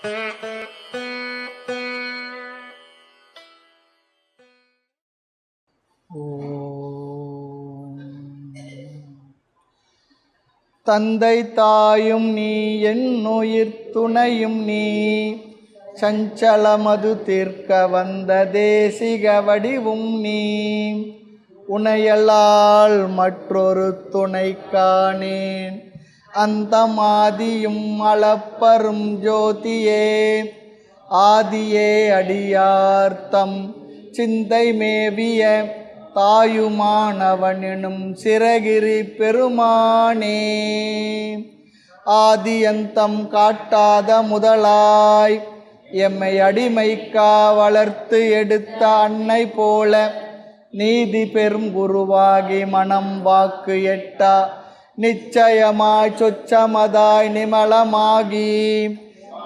தந்தை தாயும் நீ என்னுயிர் துணையும் நீ சஞ்சலமது தீர்க்க வந்த தேசிக வடிவும் நீ உனையலால் மற்றொரு துணை காணேன் அந்த மாதியும் அளப்பரும் ஜோதியே ஆதியே அடியார்த்தம் சிந்தை மேவிய தாயுமானவனும் சிறகிரி பெருமானே ஆதியந்தம் காட்டாத முதலாய் எம்மை அடிமைக்கா வளர்த்து எடுத்த அன்னை போல நீதி பெரும் குருவாகி மனம் வாக்கு எட்டா நிச்சயமாய் சொச்சமதாய் நிமலமாகி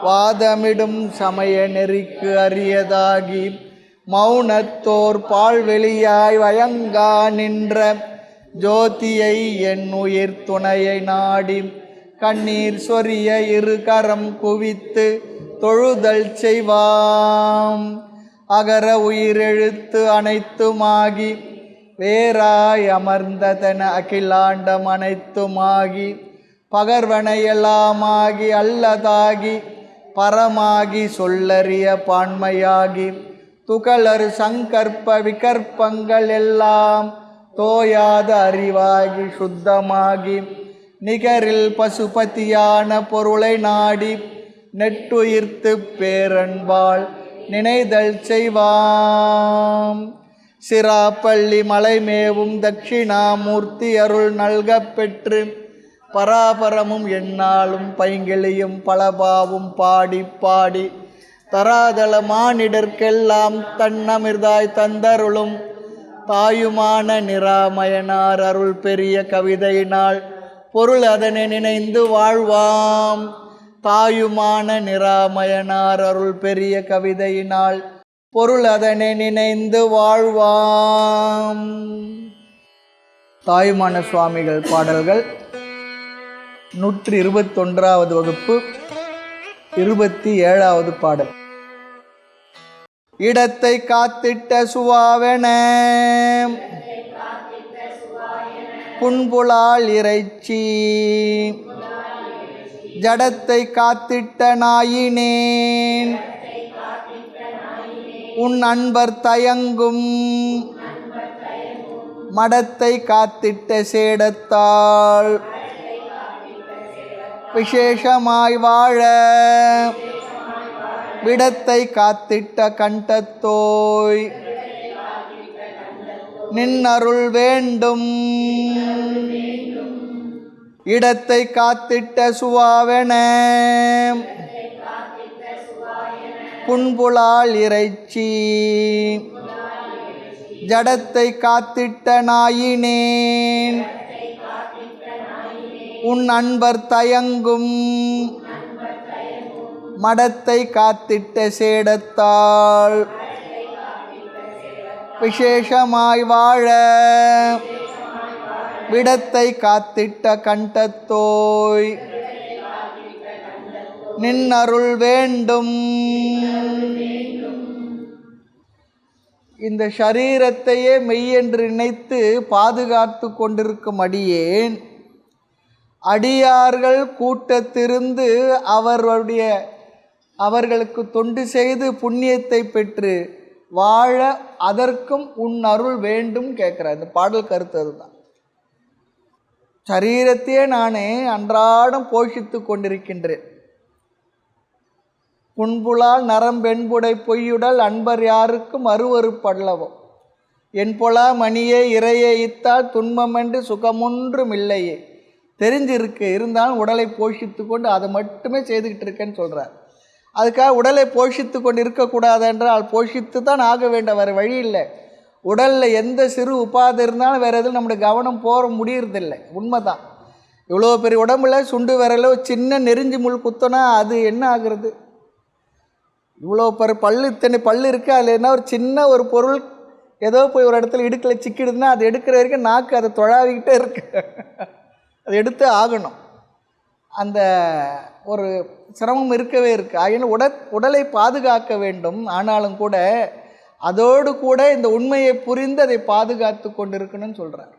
வாதமிடும் சமய நெறிக்கு அரியதாகி மௌனத்தோர் பால்வெளியாய் வயங்கா நின்ற ஜோதியை என் உயிர் துணையை நாடி கண்ணீர் சொரிய இரு கரம் குவித்து தொழுதல் செய்வாம் அகர உயிரெழுத்து அனைத்துமாகி வேறாய் அமர்ந்ததன அகிலாண்டம் அனைத்துமாகி பகர்வனையெல்லாமாகி அல்லதாகி பரமாகி சொல்லறிய பான்மையாகி துகளறு சங்கற்ப விகற்பங்கள் எல்லாம் தோயாத அறிவாகி சுத்தமாகி நிகரில் பசுபதியான பொருளை நாடி நெட்டுயிர்த்து பேரன்பால் நினைதல் செய்வாம் சிராப்பள்ளி மலைமேவும் தட்சிணாமூர்த்தி அருள் நல்க பெற்று பராபரமும் எந்நாளும் பைங்கிளியும் பலபாவும் பாடி பாடி தராதள மானிடர்க்கெல்லாம் தன்னமிர்தாய் தந்தருளும் தாயுமான நிராமயனார் அருள் பெரிய கவிதையினால் பொருள் அதனை நினைந்து வாழ்வாம் தாயுமான நிராமயனார் அருள் பெரிய கவிதையினால் பொருள் அதனை நினைந்து வாழ்வாம். தாயுமான சுவாமிகள் பாடல்கள் 121வது வகுப்பு 27வது பாடல். இடத்தை காத்திட்ட சுவாவென புன்புலால் இறைச்சி ஜடத்தை காத்திட்ட நாயினேன் உன் அன்பர் தயங்கும் மடத்தை காத்திட்ட சேடத்தால் விசேஷமாய் வாழ விடத்தை காத்திட்ட கண்டத்தோய் நின்னருள் வேண்டும் இடத்தை காத்திட்ட சுவாவென புன்புலால் இறைச்சி ஜடத்தை காத்திட்ட நாயினேன் உன் அன்பர் தயங்கும் மடத்தை காத்திட்ட சேடத்தால் விசேஷமாய் வாழ விடத்தை காத்திட்ட கண்டத்தோய் நின்னருள் வேண்டும். இந்த சரீரத்தையே மெய்யென்று நினைத்து பாதுகாத்து கொண்டிருக்கும் அடியேன் அடியார்கள் கூட்டத்திருந்து அவர்களுக்கு தொண்டு செய்து புண்ணியத்தை பெற்று வாழ அதற்கும் உன் அருள் வேண்டும் கேட்குறார். இந்த பாடல் கருத்து அதுதான். சரீரத்தையே நானே அன்றாடம் போஷித்து கொண்டிருக்கின்றேன். புன்புலால் நரம்பெண்புடை பொய்யுடல் அன்பர் யாருக்கும் அருவருப்பல்லவோ என் பொலா மணியே இறையே இத்தால் துன்பமென்று சுகமொன்றும் இல்லையே. தெரிஞ்சிருக்கு, இருந்தாலும் உடலை போஷித்து கொண்டு அதை மட்டுமே செய்துக்கிட்டு இருக்கேன்னு சொல்கிறார். அதுக்காக உடலை போஷித்து கொண்டு இருக்கக்கூடாது என்றால் போஷித்து தான் ஆக வேண்டும், வேறு வழி இல்லை. உடலில் எந்த சிறு உபாதை இருந்தாலும் வேறு எதுவும் நம்முடைய கவனம் போக முடியறதில்லை. உண்மை தான். இவ்வளோ பெரிய உடம்புல சுண்டு விரலோ சின்ன நெறிஞ்சி முள் குத்தனா அது என்ன ஆகுறது? இவ்வளோ பல்லு இத்தனை பல்லு இருக்குது, அதில் என்ன ஒரு சின்ன ஒரு பொருள் ஏதோ போய் ஒரு இடத்துல இடுக்கில் சிக்கிடுதுன்னா அது எடுக்கிற வரைக்கும் நாக்கு அதை தொழாவிக்கிட்டே இருக்கு. அது எடுத்து ஆகணும். அந்த ஒரு சிரமம் இருக்கவே இருக்குது. ஆகிய உடலை பாதுகாக்க வேண்டும். ஆனாலும் கூட அதோடு கூட இந்த உண்மையை புரிந்து அதை பாதுகாத்து கொண்டிருக்கணும்னு சொல்கிறார்.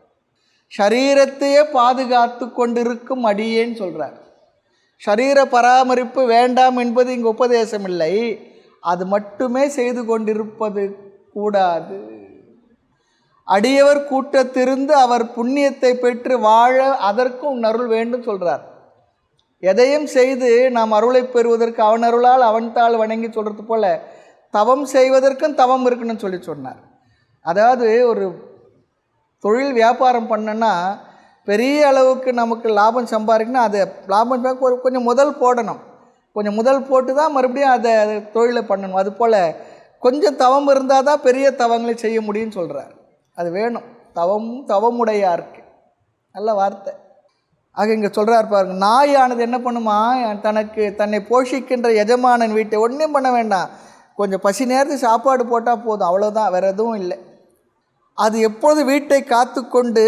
ஷரீரத்தையே பாதுகாத்து கொண்டிருக்கும் அடியேன்னு சொல்கிறார். ஷரீர பராமரிப்பு வேண்டாம் என்பது இங்கு உபதேசம் இல்லை. அது மட்டுமே செய்து கொண்டிருப்பது கூடாது. அடியவர் கூட்டத்திலிருந்து அவர் புண்ணியத்தை பெற்று வாழ அதற்கும் அருள் வேண்டும் சொல்கிறார். எதையும் செய்து நாம் அருளை பெறுவதற்கு அவன் அருளால் அவன் தாள் வணங்கி சொல்கிறது போல தவம் செய்வதற்கும் தவம் இருக்குன்னு சொன்னார். அதாவது ஒரு தொழில் வியாபாரம் பண்ணனா பெரிய அளவுக்கு நமக்கு லாபம் சம்பாதிக்கணும். அதை லாபம் கொஞ்சம் முதல் போடணும். கொஞ்சம் முதல் போட்டு தான் மறுபடியும் அதை தொழிலை பண்ணணும். அதுபோல் கொஞ்சம் தவம் இருந்தால் தான் பெரிய தவங்களை செய்ய முடியும்னு சொல்கிறார். அது வேணும். தவமுடையாருக்கு நல்ல வார்த்தை. ஆக இங்கே சொல்கிறார் பாருங்க, நாயானது என்ன பண்ணுமா, தன்னை போஷிக்கின்ற எஜமானன் வீட்டை ஒன்றும் பண்ண வேண்டாம், கொஞ்சம் பசி நேரத்துக்கு சாப்பாடு போட்டால் போதும், அவ்வளோதான், வேறு எதுவும் இல்லை. அது எப்பொழுது வீட்டை காத்து கொண்டு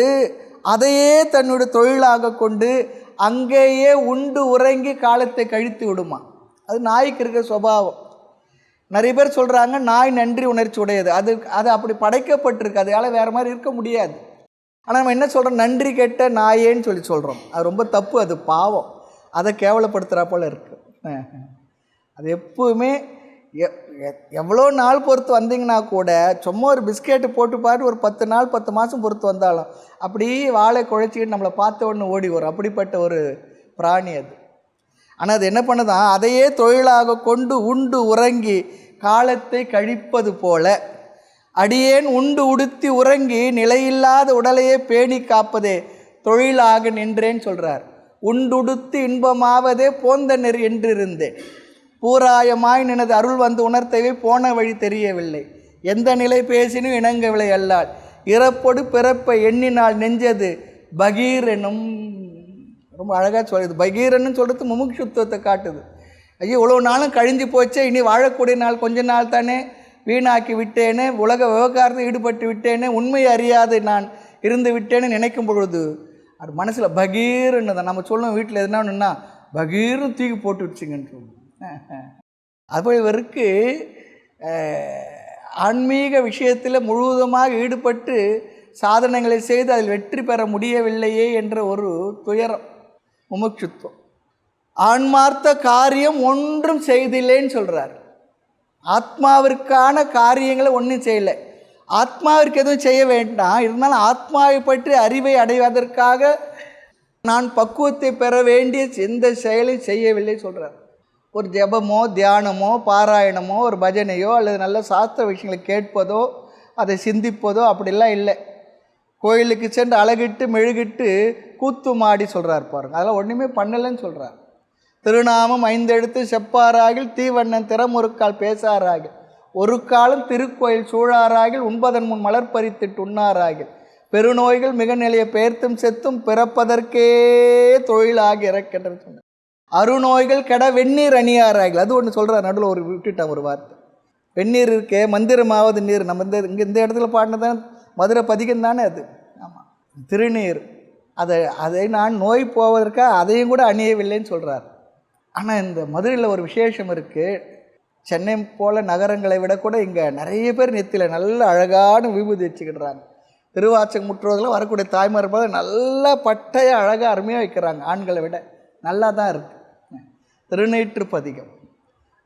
அதையே தன்னுடைய தொழிலாக கொண்டு அங்கேயே உண்டு உறங்கி காலத்தை கழித்து விடுமா. அது நாய்க்கு இருக்கிற சுபாவம். நிறைய பேர் சொல்கிறாங்க நாய் நன்றி உணர்ச்சி உடையது. அது அப்படி படைக்கப்பட்டிருக்கு, அதால் வேறு மாதிரி இருக்க முடியாது. ஆனால் நம்ம என்ன சொல்கிறோம், நன்றி கெட்ட நாயேன்னு சொல்கிறோம். அது ரொம்ப தப்பு, அது பாவம். அதை கேவலப்படுத்துகிறா போல் இருக்குது. அது எப்பவுமே எவ்வளோ நாள் பொறுத்து வந்தீங்கன்னா கூட சும்மா ஒரு பிஸ்கெட்டு போட்டு பாட்டு ஒரு 10 நாள் 10 மாதம் பொறுத்து வந்தாலும் அப்படி வாழை குழைச்சிக்கிட்டு நம்மளை பார்த்த உடனே ஓடி வரும். அப்படிப்பட்ட ஒரு பிராணி அது. ஆனால் அது என்ன பண்ணுதான், அதையே தொழிலாக கொண்டு உண்டு உறங்கி காலத்தை கழிப்பது போல அடியேன் உண்டு உடுத்தி உறங்கி நிலையில்லாத உடலையே பேணி காப்பதே தொழிலாக நின்றேன்னு சொல்கிறார். உண்டுடுத்து இன்பமாவதே போந்த நெறி என்றிருந்தேன், பூராயமாய் நினது அருள் வந்து உணர்த்தவே போன வழி தெரியவில்லை, எந்த நிலை பேசினும் இணங்கவில்லை அல்லால் இறப்பொடு பிறப்பை எண்ணினால் நெஞ்சது பகீர் என்னும். ரொம்ப அழகாக சொல்லுது. பகீரன்னு சொல்கிறது முமுட்சுத்துவத்தை காட்டுது. ஐயோ இவ்வளோ நாளும் கழிஞ்சு போச்சே, இனி வாழக்கூடிய நாள் கொஞ்ச நாள் தானே, வீணாக்கி விட்டேனே, உலக விவகாரத்தில் ஈடுபட்டு விட்டேனே, உண்மையை அறியாது நான் இருந்து விட்டேன்னு நினைக்கும் பொழுது அது மனசில் பகீர்னு தான் நம்ம சொல்லணும். வீட்டில் எதுனா ஒன்றுன்னா பகீர்னு தூக்கி போட்டு வச்சுங்கன்னு சொல்லணும். அப்போ இவருக்கு ஆன்மீக விஷயத்தில் முழுவதுமாக ஈடுபட்டு சாதனைகளை செய்து அதில் வெற்றி பெற முடியவில்லையே என்ற ஒரு துயரம், முமுட்சுத்துவம். ஆன்மார்த்த காரியம் ஒன்றும் செய்தில்லைன்னு சொல்கிறார். ஆத்மாவிற்கான காரியங்களை ஒன்றும் செய்யலை. ஆத்மாவிற்கு எதுவும் செய்ய வேண்டாம், இருந்தாலும் ஆத்மாவை பற்றி அறிவை அடைவதற்காக நான் பக்குவத்தை பெற வேண்டிய எந்த செயலையும் செய்யவில்லை சொல்கிறார். ஒரு ஜெபமோ தியானமோ பாராயணமோ ஒரு பஜனையோ அல்லது நல்ல சாஸ்திர விஷயங்களை கேட்பதோ அதை சிந்திப்பதோ அப்படிலாம் இல்லை. கோயிலுக்கு சென்று அழகிட்டு மெழுகிட்டு கூத்து மாடி சொல்கிறார் பாருங்க, அதெல்லாம் ஒன்றுமே பண்ணலைன்னு சொல்கிறார். திருநாமம் 5 எழுத்து செப்பாராகில் தீவண்ணன் திறமுறுக்கால் பேசாராகில் ஒரு காலம் திருக்கோயில் சூழாராகில் உண்பதன் முன் மலர் பறித்திட்டு உண்ணாராகில் பெருநோய்கள் மிக நிலைய பெயர்த்தும் செத்தும் பிறப்பதற்கே தொழிலாகி இறக்கின்றன்னு சொன்னார். அருநோய்கள் கெட வெந்நீர் அணியாராகில், அது ஒன்று சொல்கிறார். நடுவில் ஒரு விட்டுட்டான் ஒரு வார்த்தை. வெந்நீர் இருக்கே மந்திரமாவது நீர், நம்ம இந்த இடத்துல பாடினதான் மதுரை பதிகம் தானே அது. ஆமாம், திருநீர். அதை நான் நோய் போவதற்காக அதையும் கூட அணியவில்லைன்னு சொல்கிறார். ஆனால் இந்த மதுரையில் ஒரு விசேஷம் இருக்குது. சென்னை போல் நகரங்களை விட கூட இங்கே நிறைய பேர் நெத்தியில் நல்ல அழகான விபூதி வச்சுக்கிடுறாங்க. திருவாச்சகம் முற்றுவதில் வரக்கூடிய தாய்மார் போல நல்லா பட்டையாக அழகாக அருமையாக வைக்கிறாங்க. ஆண்களை விட நல்லா தான் இருக்குது. திருநீற்று பதிகம்.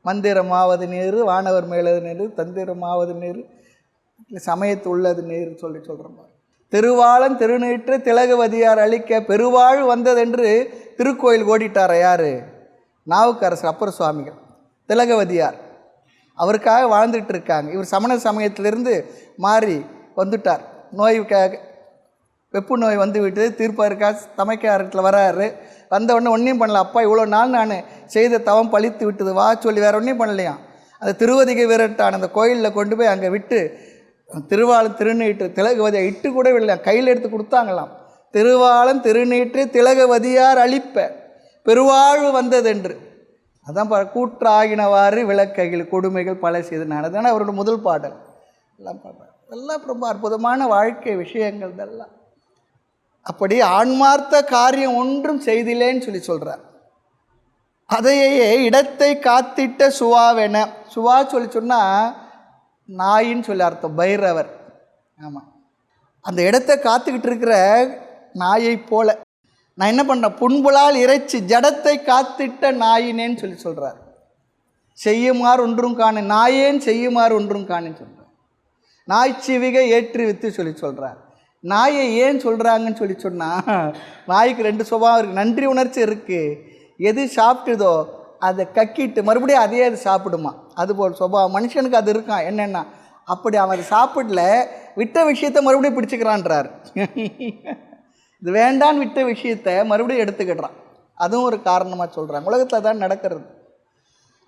மந்திரமாவது நீர் வானவர் மேலது நீர் தந்திரமாவது நீர் சமயத்து உள்ளது நீர் சொல்கிறோம். திருவாளன் திருநீற்று திலகவதியார் அளிக்க பெருவாழ் வந்ததென்று திருக்கோயில் ஓடிட்டார். யார்? நாவுக்கரசர் அப்பர் சுவாமிகள். திலகவதியார் அவருக்காக வாழ்ந்துட்டு இருக்காங்க. இவர் சமண சமயத்திலிருந்து மாறி வந்துட்டார். வெப்பு நோய் வந்து விட்டு தீர்ப்பாருக்கா தமைக்காரத்தில் வராரு. வந்தவுடனே ஒன்றையும் பண்ணல. அப்பா இவ்வளோ நாள் நான் செய்த தவம் பழித்து விட்டது வா சொல்லி வேறு ஒன்றையும் பண்ணலையாம். அந்த திருவதிகை விரட்டான அந்த கோயிலில் கொண்டு போய் அங்கே விட்டு திருவாளன் திருநீற்று திலகவதியார் இட்டு கூட இல்லை, கையில் எடுத்து கொடுத்தாங்களாம். திருவாளன் திருநீற்று திலகவதியார் அளிப்ப பெருவாழ்வு வந்ததென்று. அதான் கூற்றாகினவாறு விளக்கைகள் கொடுமைகள் பல செய்தன. அதுதானே அவரோட முதல் பாடல். எல்லாம் பாடுறார். எல்லாம் ரொம்ப அற்புதமான வாழ்க்கை விஷயங்கள் இதெல்லாம். அப்படி ஆன்மார்த்த காரியம் ஒன்றும் செய்தில்லைன்னு சொல்கிறார். அதையே இடத்தை காத்திட்ட சுவாவென. சுவா சொல்லி சொன்னால் நாயின்னு சொல்லி அர்த்தம், பைரவர். ஆமாம், அந்த இடத்தை காத்துக்கிட்டு இருக்கிற நாயை போல நான் என்ன பண்ணுறேன், புண்புலால் இறைச்சி ஜடத்தை காத்திட்ட நாயினேன்னு சொல்லி சொல்கிறார். செய்யுமாறு ஒன்றும் காண, நாயேன் செய்யுமாறு ஒன்றும் காணுன்னு சொல்கிறார். நாய்ச்சிவிகை ஏற்றி வித்து சொல்லி சொல்கிறார். நாயை ஏன் சொல்கிறாங்கன்னு சொல்லி சொன்னால், நாய்க்கு 2 சுபாவம் இருக்குது. நன்றி உணர்ச்சி இருக்குது. எது சாப்பிட்டுதோ அதை கக்கிட்டு மறுபடியும் அதே அது சாப்பிடுமா. அதுபோல் சுபாவம் மனுஷனுக்கு அது இருக்கான். என்னென்னா, அப்படி அவன் அதை சாப்பிடல, விட்ட விஷயத்தை மறுபடியும் பிடிச்சிக்கிறான்றார். இது வேண்டான்னு விட்ட விஷயத்தை மறுபடியும் எடுத்துக்கிடுறான். அதுவும் ஒரு காரணமாக சொல்கிறாங்க. உலகத்தில் தான் நடக்கிறது.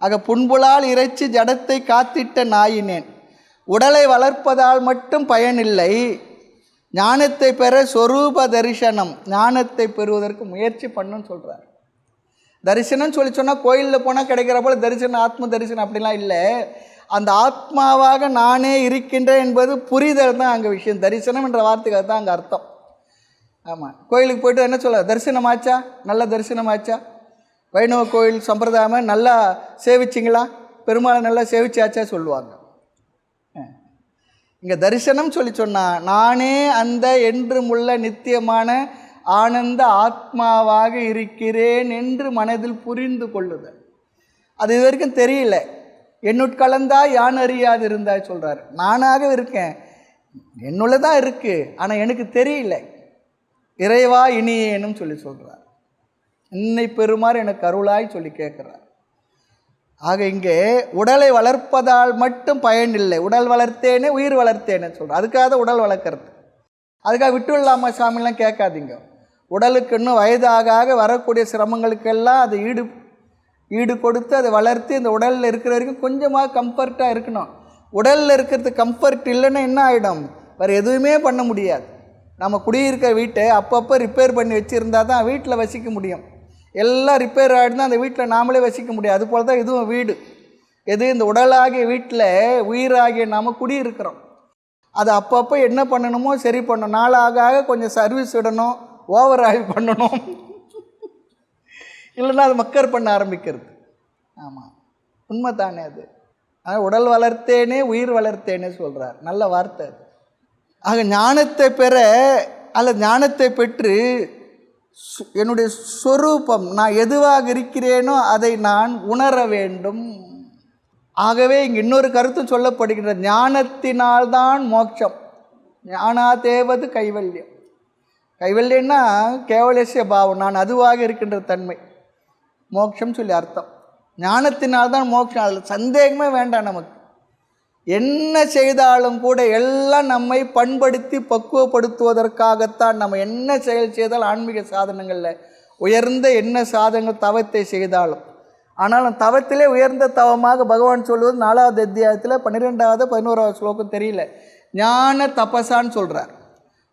ஆக புண்புலால் இறைச்சி ஜடத்தை காத்திட்ட நாயினேன், உடலை வளர்ப்பதால் மட்டும் பயனில்லை, ஞானத்தை பெற சொரூப தரிசனம், ஞானத்தை பெறுவதற்கு முயற்சி பண்ணுன்னு சொல்கிறார். தரிசனம் சொல்லி சொன்னால் கோயிலில் போனால் கிடைக்கிற போல் தரிசனம், ஆத்ம தரிசனம் அப்படிலாம் இல்லை. அந்த ஆத்மாவாக நானே இருக்கின்றேன் என்பது புரிதல் தான் அங்கே விஷயம். தரிசனம் என்ற வார்த்தைக்கு தான் அங்கே அர்த்தம். ஆமாம், கோயிலுக்கு போய்ட்டு என்ன சொல்ல, தரிசனமாச்சா, நல்ல தரிசனமாச்சா, வைணவ கோயில் சம்பிரதாயமாக நல்லா சேவிச்சிங்களா, பெருமாளை நல்லா சேவிச்சாச்சா சொல்லுவாங்க. இங்கே தரிசனம் சொல்லி சொன்னால் நானே அந்த என்றுமுள்ள நித்தியமான ஆனந்த ஆத்மாவாக இருக்கிறேன் என்று மனதில் புரிந்து கொள்ளுதல். அது இது வரைக்கும் தெரியல. என்னுட்கலந்தா யான் அறியாது இருந்தாய் சொல்கிறார். நானாக இருக்கேன், என்னுள்ள தான் இருக்குது, ஆனால் எனக்கு தெரியல. இறைவா இனியேனும் சொல்லி சொல்கிறார். என்னை பெறுமாறு எனக்கு அருளாய் சொல்லி கேட்குறார். ஆக இங்கே உடலை வளர்ப்பதால் மட்டும் பயனில்லை, உடல் வளர்த்தேனே உயிர் வளர்த்தேனே சொல்கிறேன். அதுக்காக தான் உடல் வளர்க்குறது. அதுக்காக விட்டுவிடலாமா சாமிலாம் கேட்காதீங்க. உடலுக்கு இன்னும் வயதாக வரக்கூடிய சிரமங்களுக்கெல்லாம் அது ஈடு கொடுத்து அதை வளர்த்து இந்த உடலில் இருக்கிற வரைக்கும் கொஞ்சமாக கம்ஃபர்ட்டாக இருக்கணும். உடலில் இருக்கிறது கம்ஃபர்ட் இல்லைன்னா என்ன ஆகிடும், வேறு எதுவுமே பண்ண முடியாது. நம்ம குடியிருக்கிற வீட்டை அப்பப்போ ரிப்பேர் பண்ணி வச்சுருந்தா தான் வீட்டில் வசிக்க முடியும். எல்லாம் ரிப்பேர் ஆகிடுனா அந்த வீட்டில் நாமளே வசிக்க முடியாது. அதுபோல் தான் இதுவும் வீடு. எது, இந்த உடலாகிய வீட்டில் உயிராகிய நாம் குடியிருக்கிறோம். அது அப்பப்போ என்ன பண்ணணுமோ சரி பண்ணணும். நாளாக கொஞ்சம் சர்வீஸ் விடணும், ஓவர் ஆயில் பண்ணணும், இல்லைன்னா அது மக்கர் பண்ண ஆரம்பிக்கிறது. ஆமாம், உண்மை தானே அது. ஆனால் உடல் வளர்த்தேனே உயிர் வளர்த்தேனே சொல்கிறார். நல்ல வார்த்தை அது. ஆக ஞானத்தை பெற அல்லது ஞானத்தை பெற்று என்னுடைய ஸ்வரூபம் நான் எதுவாக இருக்கிறேனோ அதை நான் உணர வேண்டும். ஆகவே இங்கே இன்னொரு கருத்தும் சொல்லப்படுகின்ற, ஞானத்தினால்தான் மோட்சம், ஞானாதேவது கைவல்யம். கைவல்யம்னா கேவலசிய பாவம், நான் அதுவாக இருக்கின்ற தன்மை, மோட்சம் சொல்லி அர்த்தம். ஞானத்தினால்தான் மோட்சம், அதில் சந்தேகமே வேண்டாம். நமக்கு என்ன செய்தாலும் கூட எல்லாம் நம்மை பண்படுத்தி பக்குவப்படுத்துவதற்காகத்தான். நம்ம என்ன செயல் செய்தால் ஆன்மீக சாதனங்களில் உயர்ந்த என்ன சாதனங்கள் தவத்தை செய்தாலும், ஆனாலும் தவத்திலே உயர்ந்த தவமாக பகவான் சொல்வது 4வது அத்தியாயத்தில் 12வது 11வது ஸ்லோகம் தெரியல, ஞான தபசான்னு சொல்கிறார்.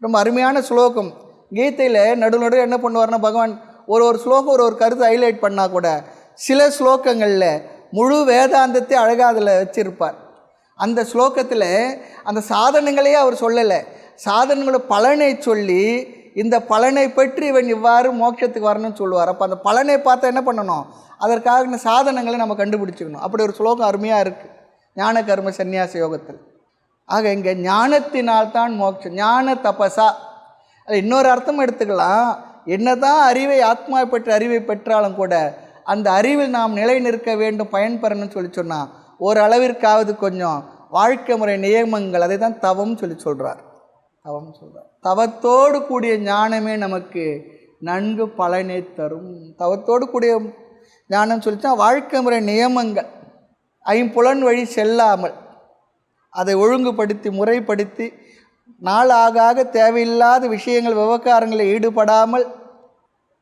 ரொம்ப அருமையான ஸ்லோகம். கீதையில் நடுநடு என்ன பண்ணுவார்னா, பகவான் ஒரு ஸ்லோகம் ஒரு கருத்தை ஹைலைட் பண்ணால் கூட சில ஸ்லோகங்களில் முழு வேதாந்தத்தை அழகாக அதில் வச்சிருப்பார். அந்த ஸ்லோகத்தில் அந்த சாதனங்களையே அவர் சொல்லலை, சாதனங்களோட பலனை சொல்லி இந்த பலனை பற்றி இவன் இவ்வாறு மோட்சத்துக்கு வரணும்னு சொல்லுவார். அப்போ அந்த பலனை பார்த்தா என்ன பண்ணணும், அதற்காக இந்த சாதனங்களை நம்ம கண்டுபிடிச்சிக்கணும். அப்படி ஒரு ஸ்லோகம் அருமையாக இருக்குது ஞான கர்ம சந்நியாச யோகத்தில். ஆக இங்கே ஞானத்தினால்தான் மோட்சம், ஞான தபசா. அது இன்னொரு அர்த்தம் எடுத்துக்கலாம். என்ன தான் அறிவை ஆத்மா பெற்ற அறிவை பெற்றாலும் கூட அந்த அறிவில் நாம் நிலை நிற்க வேண்டும், பயன்பெறணும்னு சொல்லி சொன்னால் ஓரளவிற்காவது கொஞ்சம் வாழ்க்கை முறை நியமங்கள், அதை தான் தவம் சொல்லி சொல்கிறார். தவம் சொல்கிறார். தவத்தோடு கூடிய ஞானமே நமக்கு நன்கு பலனை தரும். தவத்தோடு கூடிய ஞானம் சொல்லிச்சா வாழ்க்கை முறை நியமங்கள், ஐம்புலன் வழி செல்லாமல் அதை ஒழுங்குபடுத்தி முறைப்படுத்தி நாளாக தேவையில்லாத விஷயங்கள் விவகாரங்களில் ஈடுபடாமல்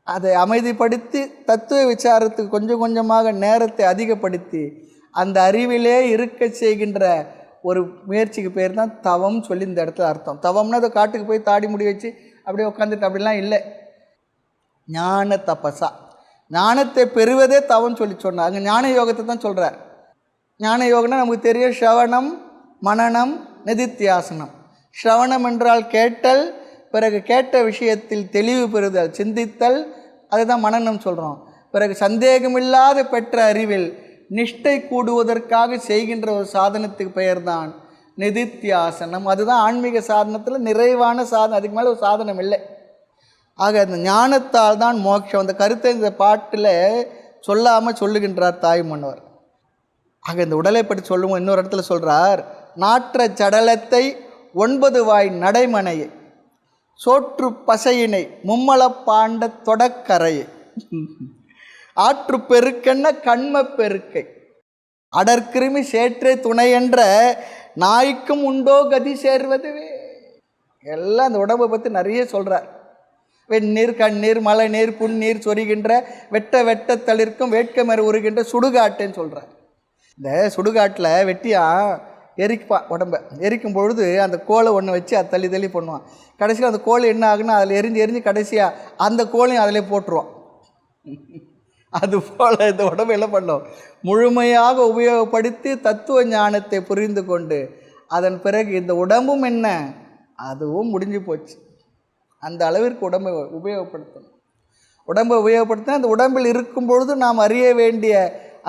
அதை அமைதிப்படுத்தி தத்துவ விசாரத்துக்கு கொஞ்சம் கொஞ்சமாக நேரத்தை அதிகப்படுத்தி அந்த அறிவிலே இருக்க செய்கின்ற ஒரு முயற்சிக்கு பேர் தான் தவம் சொல்லி இந்த இடத்துல அர்த்தம். தவம்னா அதை காட்டுக்கு போய் தாடி முடி வச்சு அப்படியே உட்காந்துட்டு அப்படிலாம் இல்லை. ஞான தபசா, ஞானத்தை பெறுவதே தவம் சொல்லி சொன்னார். அங்கே ஞான யோகத்தை தான் சொல்கிறார். ஞான யோகம்னா நமக்கு தெரியும், ஸ்ரவணம் மனனம் நிதித்தியாசனம். ஸ்ரவணம் என்றால் கேட்டல், பிறகு கேட்ட விஷயத்தில் தெளிவு பெறுதல் சிந்தித்தல், அதை தான் மனனம் சொல்கிறோம். பிறகு சந்தேகமில்லாத பெற்ற அறிவில் நிஷ்டை கூடுவதற்காக செய்கின்ற ஒரு சாதனத்துக்கு பெயர்தான் நிதித்தியாசனம். அதுதான் ஆன்மீக சாதனத்தில் நிறைவான சாதனம், அதுக்கு மேலே ஒரு சாதனம் இல்லை. ஆக அந்த ஞானத்தால் தான் மோட்சம். அந்த கருத்தை இந்த பாட்டில் சொல்லாமல் சொல்லுகின்றார் தாய்மன்னவர். ஆக இந்த உடலை பற்றி சொல்லுவோம். இன்னொரு இடத்துல சொல்கிறார், நாற்ற சடலத்தை 9 வாய் நடைமனையை சோற்று பசையினை மும்மலப்பாண்ட தொடக்கரையை ஆற்று பெருக்கென்ன கண்ம பெருக்கை அடற்கிருமி சேற்றை துணை என்ற நாய்க்கும் உண்டோ கதி சேர்வதுவே. எல்லாம் அந்த உடம்பை பற்றி நிறைய சொல்கிறார். வெந்நீர், கண்ணீர், மழை நீர், புன்னீர் சொரிகின்ற வெட்ட வெட்ட தளிர்க்கும் வேட்கமறு உருகின்ற சுடுகாட்டுன்னு சொல்கிறார். இந்த சுடுகாட்டில் வெட்டியா எரிப்பான் உடம்பை. எரிக்கும் பொழுது அந்த கோலை ஒன்று வச்சு அதை தள்ளி தள்ளி பண்ணுவான். கடைசியில் அந்த கோல் என்ன ஆகுன்னா அதில் எரிஞ்சு கடைசியாக அந்த கோலையும் அதிலே போட்டுருவான். அதுபோல் இந்த உடம்பை என்ன பண்ணோம், முழுமையாக உபயோகப்படுத்தி தத்துவ ஞானத்தை புரிந்து கொண்டு அதன் பிறகு இந்த உடம்பும் என்ன அதுவும் முடிஞ்சு போச்சு. அந்த அளவிற்கு உடம்பை உபயோகப்படுத்தணும். உடம்பை உபயோகப்படுத்தினா அந்த உடம்பில் இருக்கும் பொழுது நாம் அறிய வேண்டிய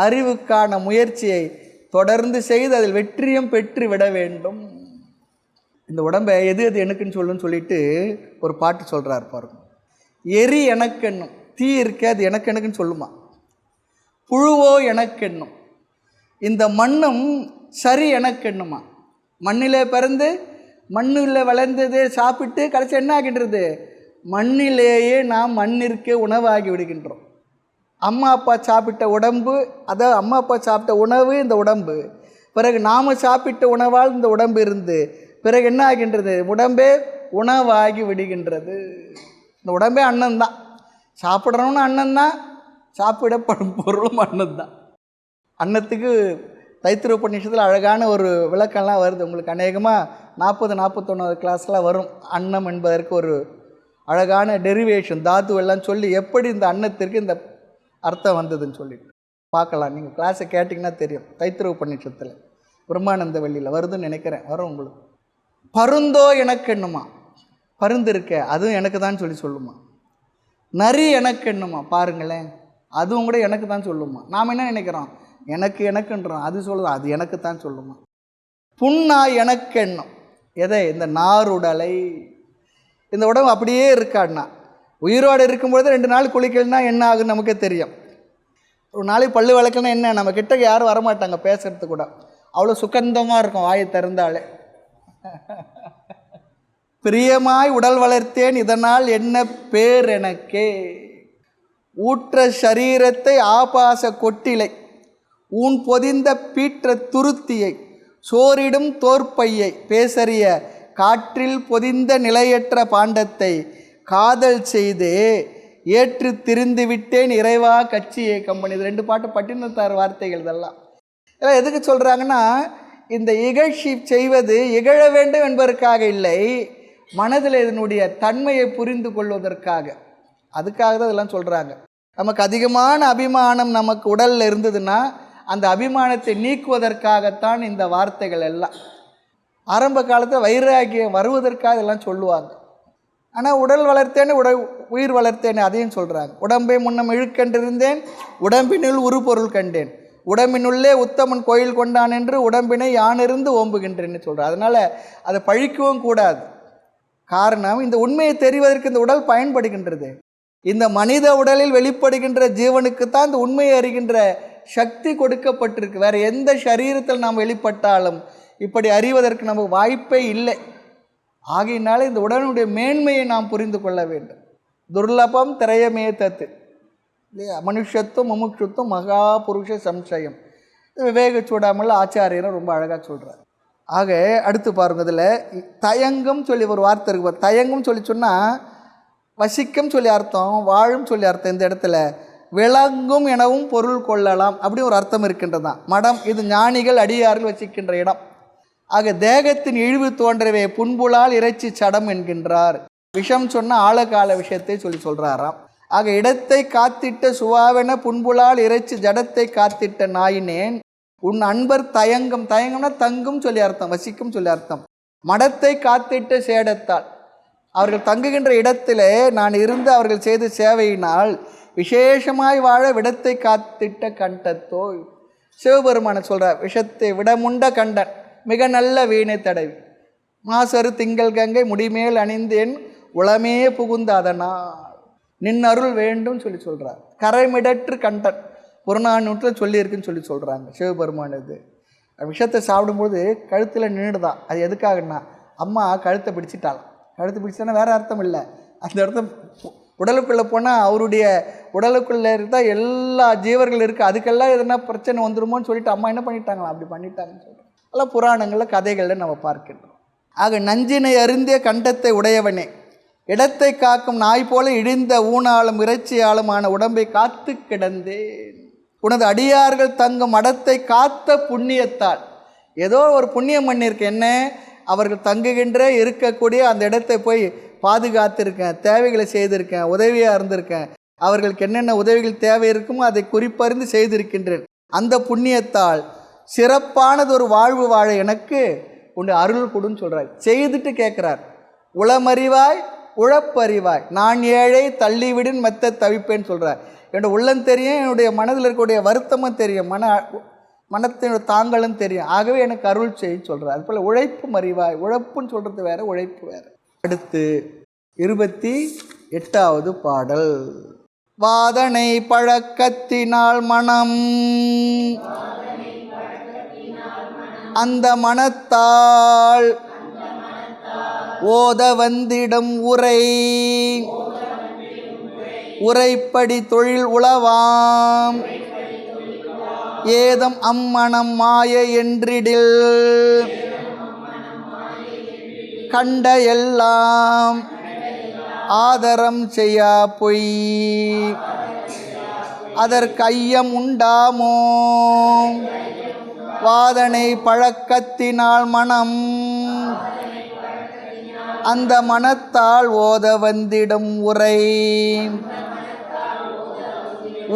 அறிவுக்கான முயற்சியை தொடர்ந்து செய்து அதில் வெற்றியும் பெற்று விட வேண்டும். இந்த உடம்பை எது எது எனக்குன்னு சொல்லுன்னு சொல்லிட்டு ஒரு பாட்டு சொல்கிறார் பாருங்க. எரி எனக்கென்னும், தீ இருக்க அது எனக்குன்னு சொல்லுமா. புழுவோ எனக்கென்னும், இந்த மண்ணும் சரி எனக்கென்னுமா. மண்ணிலே பிறந்து மண்ணில் வளர்ந்ததே சாப்பிட்டு கடைசி என்ன ஆகின்றது, மண்ணிலேயே நாம் மண்ணிற்கே உணவாகி விடுகின்றோம். அம்மா அப்பா சாப்பிட்ட உடம்பு, அதாவது அம்மா அப்பா சாப்பிட்ட உணவு இந்த உடம்பு, பிறகு நாம் சாப்பிட்ட உணவால் இந்த உடம்பு இருந்து பிறகு என்ன ஆகின்றது, உடம்பே உணவாகி விடுகின்றது. இந்த உடம்பே அன்னம்தான், சாப்பிட்றவனு அன்னம்தான், சாப்பிடப்படும் பொருளும் அன்னம்தான். அன்னத்துக்கு தைத்திரிய உபநிஷத்தில் அழகான ஒரு விளக்கம்லாம் வருது. உங்களுக்கு அநேகமாக 40-41 கிளாஸ்லாம் வரும். அன்னம் என்பதற்கு ஒரு அழகான டெரிவேஷன் தாத்து எல்லாம் சொல்லி எப்படி இந்த அன்னத்திற்கு இந்த அர்த்தம் வந்ததுன்னு சொல்லி பார்க்கலாம். நீங்கள் கிளாஸை கேட்டிங்கன்னா தெரியும். தைத்திரிய உபநிஷத்தில் பிரம்மானந்த வள்ளியில் வருதுன்னு நினைக்கிறேன், வரும் உங்களுக்கு. பருந்தோ எனக்கு என்னுமா, பருந்து இருக்க அதுவும் எனக்கு தான் சொல்லுமா. நரி எனக்கு என்னுமா, பாருங்களேன் அதுவும் கூட எனக்கு தான் சொல்லுமா. நாம் என்ன நினைக்கிறோம், எனக்குன்றோம், அது சொல்லுது அது எனக்கு தான் சொல்லுமா. புண்ணாய் எனக்கு எண்ணம், எதை, இந்த நாருடலை. இந்த உடம்பு அப்படியே இருக்காடுனா, உயிரோடு இருக்கும்பொழுது 2 நாள் குளிக்கலன்னா என்ன ஆகுன்னு நமக்கே தெரியும். ஒரு நாளைக்கு பல்லு விளக்குன்னா என்ன, நம்ம கிட்ட யாரும் வரமாட்டாங்க பேசுறது கூட, அவ்வளோ சுகந்தமாக இருக்கும் வாயை திறந்தாலே. பிரியமாய் உடல் வளர்த்தேன் இதனால் என்ன பேர் எனக்கே. ஊற்ற சரீரத்தை ஆபாச கொட்டிலை ஊன் பொதிந்த பீற்ற துருத்தியை சோரிடும் தோற்பையை பேசறிய காற்றில் பொதிந்த நிலையற்ற பாண்டத்தை காதல் செய்து ஏற்று திரிந்து விட்டேன் இறைவா கட்சியை கம்பெனி. இது 2 பாட்டு பட்டினத்தார் வார்த்தைகள். இதெல்லாம் எதுக்கு சொல்கிறாங்கன்னா, இந்த இகழ்ச்சி செய்வது இகழ வேண்டும் என்பதற்காக இல்லை, மனதில் இதனுடைய தன்மையை புரிந்து கொள்வதற்காக, அதுக்காக தான் இதெல்லாம் சொல்கிறாங்க. நமக்கு அதிகமான அபிமானம் நமக்கு உடலில் இருந்ததுன்னா அந்த அபிமானத்தை நீக்குவதற்காகத்தான் இந்த வார்த்தைகள் எல்லாம். ஆரம்ப காலத்தில் வைராகியம் வருவதற்காக இதெல்லாம் சொல்லுவாங்க. ஆனால் உடல் வளர்த்தேன்னு உயிர் வளர்த்தேன்னு அதையும் சொல்கிறாங்க. உடம்பை முன்னம் இழுக்கண்டிருந்தேன் உடம்பினுள் உருபொருள் கண்டேன் உடம்பினுள்ளே உத்தமன் கோயில் கொண்டான் என்று உடம்பினை யானிருந்து ஓம்புகின்றேன்னு சொல்கிறார். அதனால் அதை பழிக்கவும் கூடாது. காரணம், இந்த உண்மையை தெரிவதற்கு இந்த உடல் பயன்படுகின்றது. இந்த மனித உடலில் வெளிப்படுகின்ற ஜீவனுக்கு தான் இந்த உண்மையை அறிகின்ற சக்தி கொடுக்கப்பட்டிருக்கு. வேறு எந்த சரீரத்தில் நாம் வெளிப்பட்டாலும் இப்படி அறிவதற்கு நமக்கு வாய்ப்பே இல்லை. ஆகையினால இந்த உடலுடைய மேன்மையை நாம் புரிந்து கொள்ள வேண்டும். துர்லபம் திரையமே தத்து இல்லையா, மனுஷத்துவம் முமுட்சுத்துவம் மகா புருஷ சம்சயம். விவேக சூடாமல் ஆச்சாரியரும் ரொம்ப அழகாக சொல்கிறார். ஆக அடுத்து பாருங்க, இதில் தயங்கம் சொல்லி ஒரு வார்த்தை இருக்கு. தயங்கம் சொல்லி சொன்னால் வசிக்கம் சொல்லி அர்த்தம், வாழும் சொல்லி அர்த்தம். இந்த இடத்துல விளங்கும் எனவும் பொருள் கொள்ளலாம் அப்படி ஒரு அர்த்தம் இருக்கின்றதான். மடம் இது ஞானிகள் அடியார்கள் வசிக்கின்ற இடம். ஆக தேகத்தின் இழிவு தோன்றவே புன்புலால் இறைச்சி சடம் என்கின்றார். விஷம் சொன்ன ஆழகால விஷயத்தை சொல்கிறாராம். ஆக இடத்தை காத்திட்ட சுவாவென புன்புலால் இறைச்சி ஜடத்தை காத்திட்ட நாயினேன் உன் அன்பர் தயங்கம், தயங்கம்னா தங்கும் சொல்லி அர்த்தம், வசிக்கும் சொல்லி அர்த்தம். மடத்தை காத்திட்ட சேடத்தால் அவர்கள் தங்குகின்ற இடத்திலே நான் இருந்து அவர்கள் செய்த சேவையினால் விசேஷமாய் வாழ விடத்தை காத்திட்ட கண்டத்தோ. சிவபெருமான சொல்கிறார், விஷத்தை விடமுண்ட கண்டன் மிக நல்ல வீணை தடவி மாசரு திங்கள் கங்கை முடிமேல் அணிந்தேன் உளமே புகுந்த அதனால் நின் அருள் வேண்டும் சொல்லி சொல்கிறார். கரைமிடற்று கண்டன் புறநானூற்றில் சொல்லியிருக்குன்னு சொல்லி சொல்கிறாங்க சிவபெருமான். இது விஷத்தை சாப்பிடும்போது கழுத்தில் நின்றுதான். அது எதுக்காகன்னா, அம்மா கழுத்தை பிடிச்சிட்டாலாம். கழுத்தை பிடிச்சிட்டானா வேறு அர்த்தம் இல்லை, அந்த அர்த்தம் உடலுக்குள்ளே போனால் அவருடைய உடலுக்குள்ளே இருந்தால் எல்லா ஜீவர்கள் இருக்குது, அதுக்கெல்லாம் எதுனா பிரச்சனை வந்துடுமோன்னு சொல்லிட்டு அம்மா என்ன பண்ணிட்டாங்களா, அப்படி பண்ணிட்டாங்கன்னு சொல்கிறோம். எல்லாம் புராணங்களில் கதைகளில் நம்ம பார்க்கின்றோம். ஆக நஞ்சினை அருந்திய கண்டத்தை உடையவனே, இடத்தை காக்கும் நாய் போல இழிந்த ஊனாலும் இறைச்சியாலுமான உடம்பை காத்து கிடந்தேன். உனது அடியார்கள் தங்கும் மடத்தை காத்த புண்ணியத்தால், ஏதோ ஒரு புண்ணியம் பண்ணியிருக்கேன், என்ன அவர்கள் தங்குகின்ற இருக்கக்கூடிய அந்த இடத்தை போய் பாதுகாத்திருக்கேன், தேவைகளை செய்திருக்கேன், உதவியாக இருந்திருக்கேன், அவர்களுக்கு என்னென்ன உதவிகள் தேவை இருக்குமோ அதை குறிப்பறிந்து செய்திருக்கின்றேன். அந்த புண்ணியத்தால் சிறப்பானது ஒரு வாழ்வு வாழ எனக்கு உண்டு அருள் கொடுன்னு சொல்கிறார். செய்துட்டு கேட்குறார், உளமறிவாய் உழப்பறிவாய், நான் ஏழை தள்ளிவிடுன்னு மெத்த தவிப்பேன்னு சொல்கிறார். என்னோடய உள்ளம் தெரியும், என்னுடைய மனதில் இருக்கக்கூடிய வருத்தமும் தெரியும், மனத்தினோட தாங்களும் தெரியும், ஆகவே எனக்கு அருள் செய்யும் சொல்கிறார். அது போல் உழைப்பும் அறிவாய், உழைப்புன்னு சொல்கிறது வேறு, உழைப்பு வேறு. அடுத்து 28வது பாடல். வாதனை பழக்கத்தினால் மனம் அந்த மனத்தால் ஓத வந்திடம் உரை உரைப்படி தொழில் உளவாம் ஏதம் அம்மனம் மாய என்றிடில் கண்ட எல்லாம் ஆதரம் செய்யா பொய் அதற்கு ஐயம் உண்டாமோ வாதனை பழக்கத்தினால் மனம் அந்த மனத்தால் ஓத வந்திடும் உரை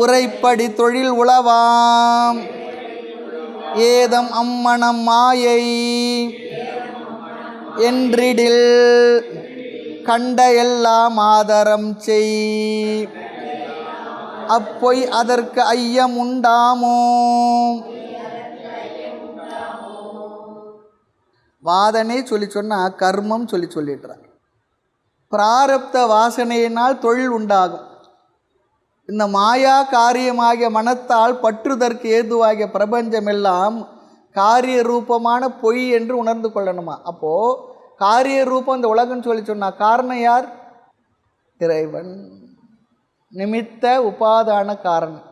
உரைப்படி தொழில் உளவாம் ஏதம் அம்மனம் மாயை என்றிடில் கண்ட எல்லாம் ஆதரம் செய் அப்பொய் அதற்கு ஐயம் உண்டாமோ. வாதனை சொல்லி சொன்னால் கர்மம் சொல்லிடுறார். பிராரப்த வாசனையினால் தொழில் உண்டாகும். இந்த மாயா காரியமாகிய மனத்தால் பற்றுதற்கு ஏதுவாகிய பிரபஞ்சமெல்லாம் காரிய ரூபமான பொய் என்று உணர்ந்து கொள்ளணுமா. அப்போது காரிய ரூபம் இந்த உலகம்னு சொல்லி சொன்னால் காரணம் யார்? இறைவன். நிமித்த உபாதான காரணம்.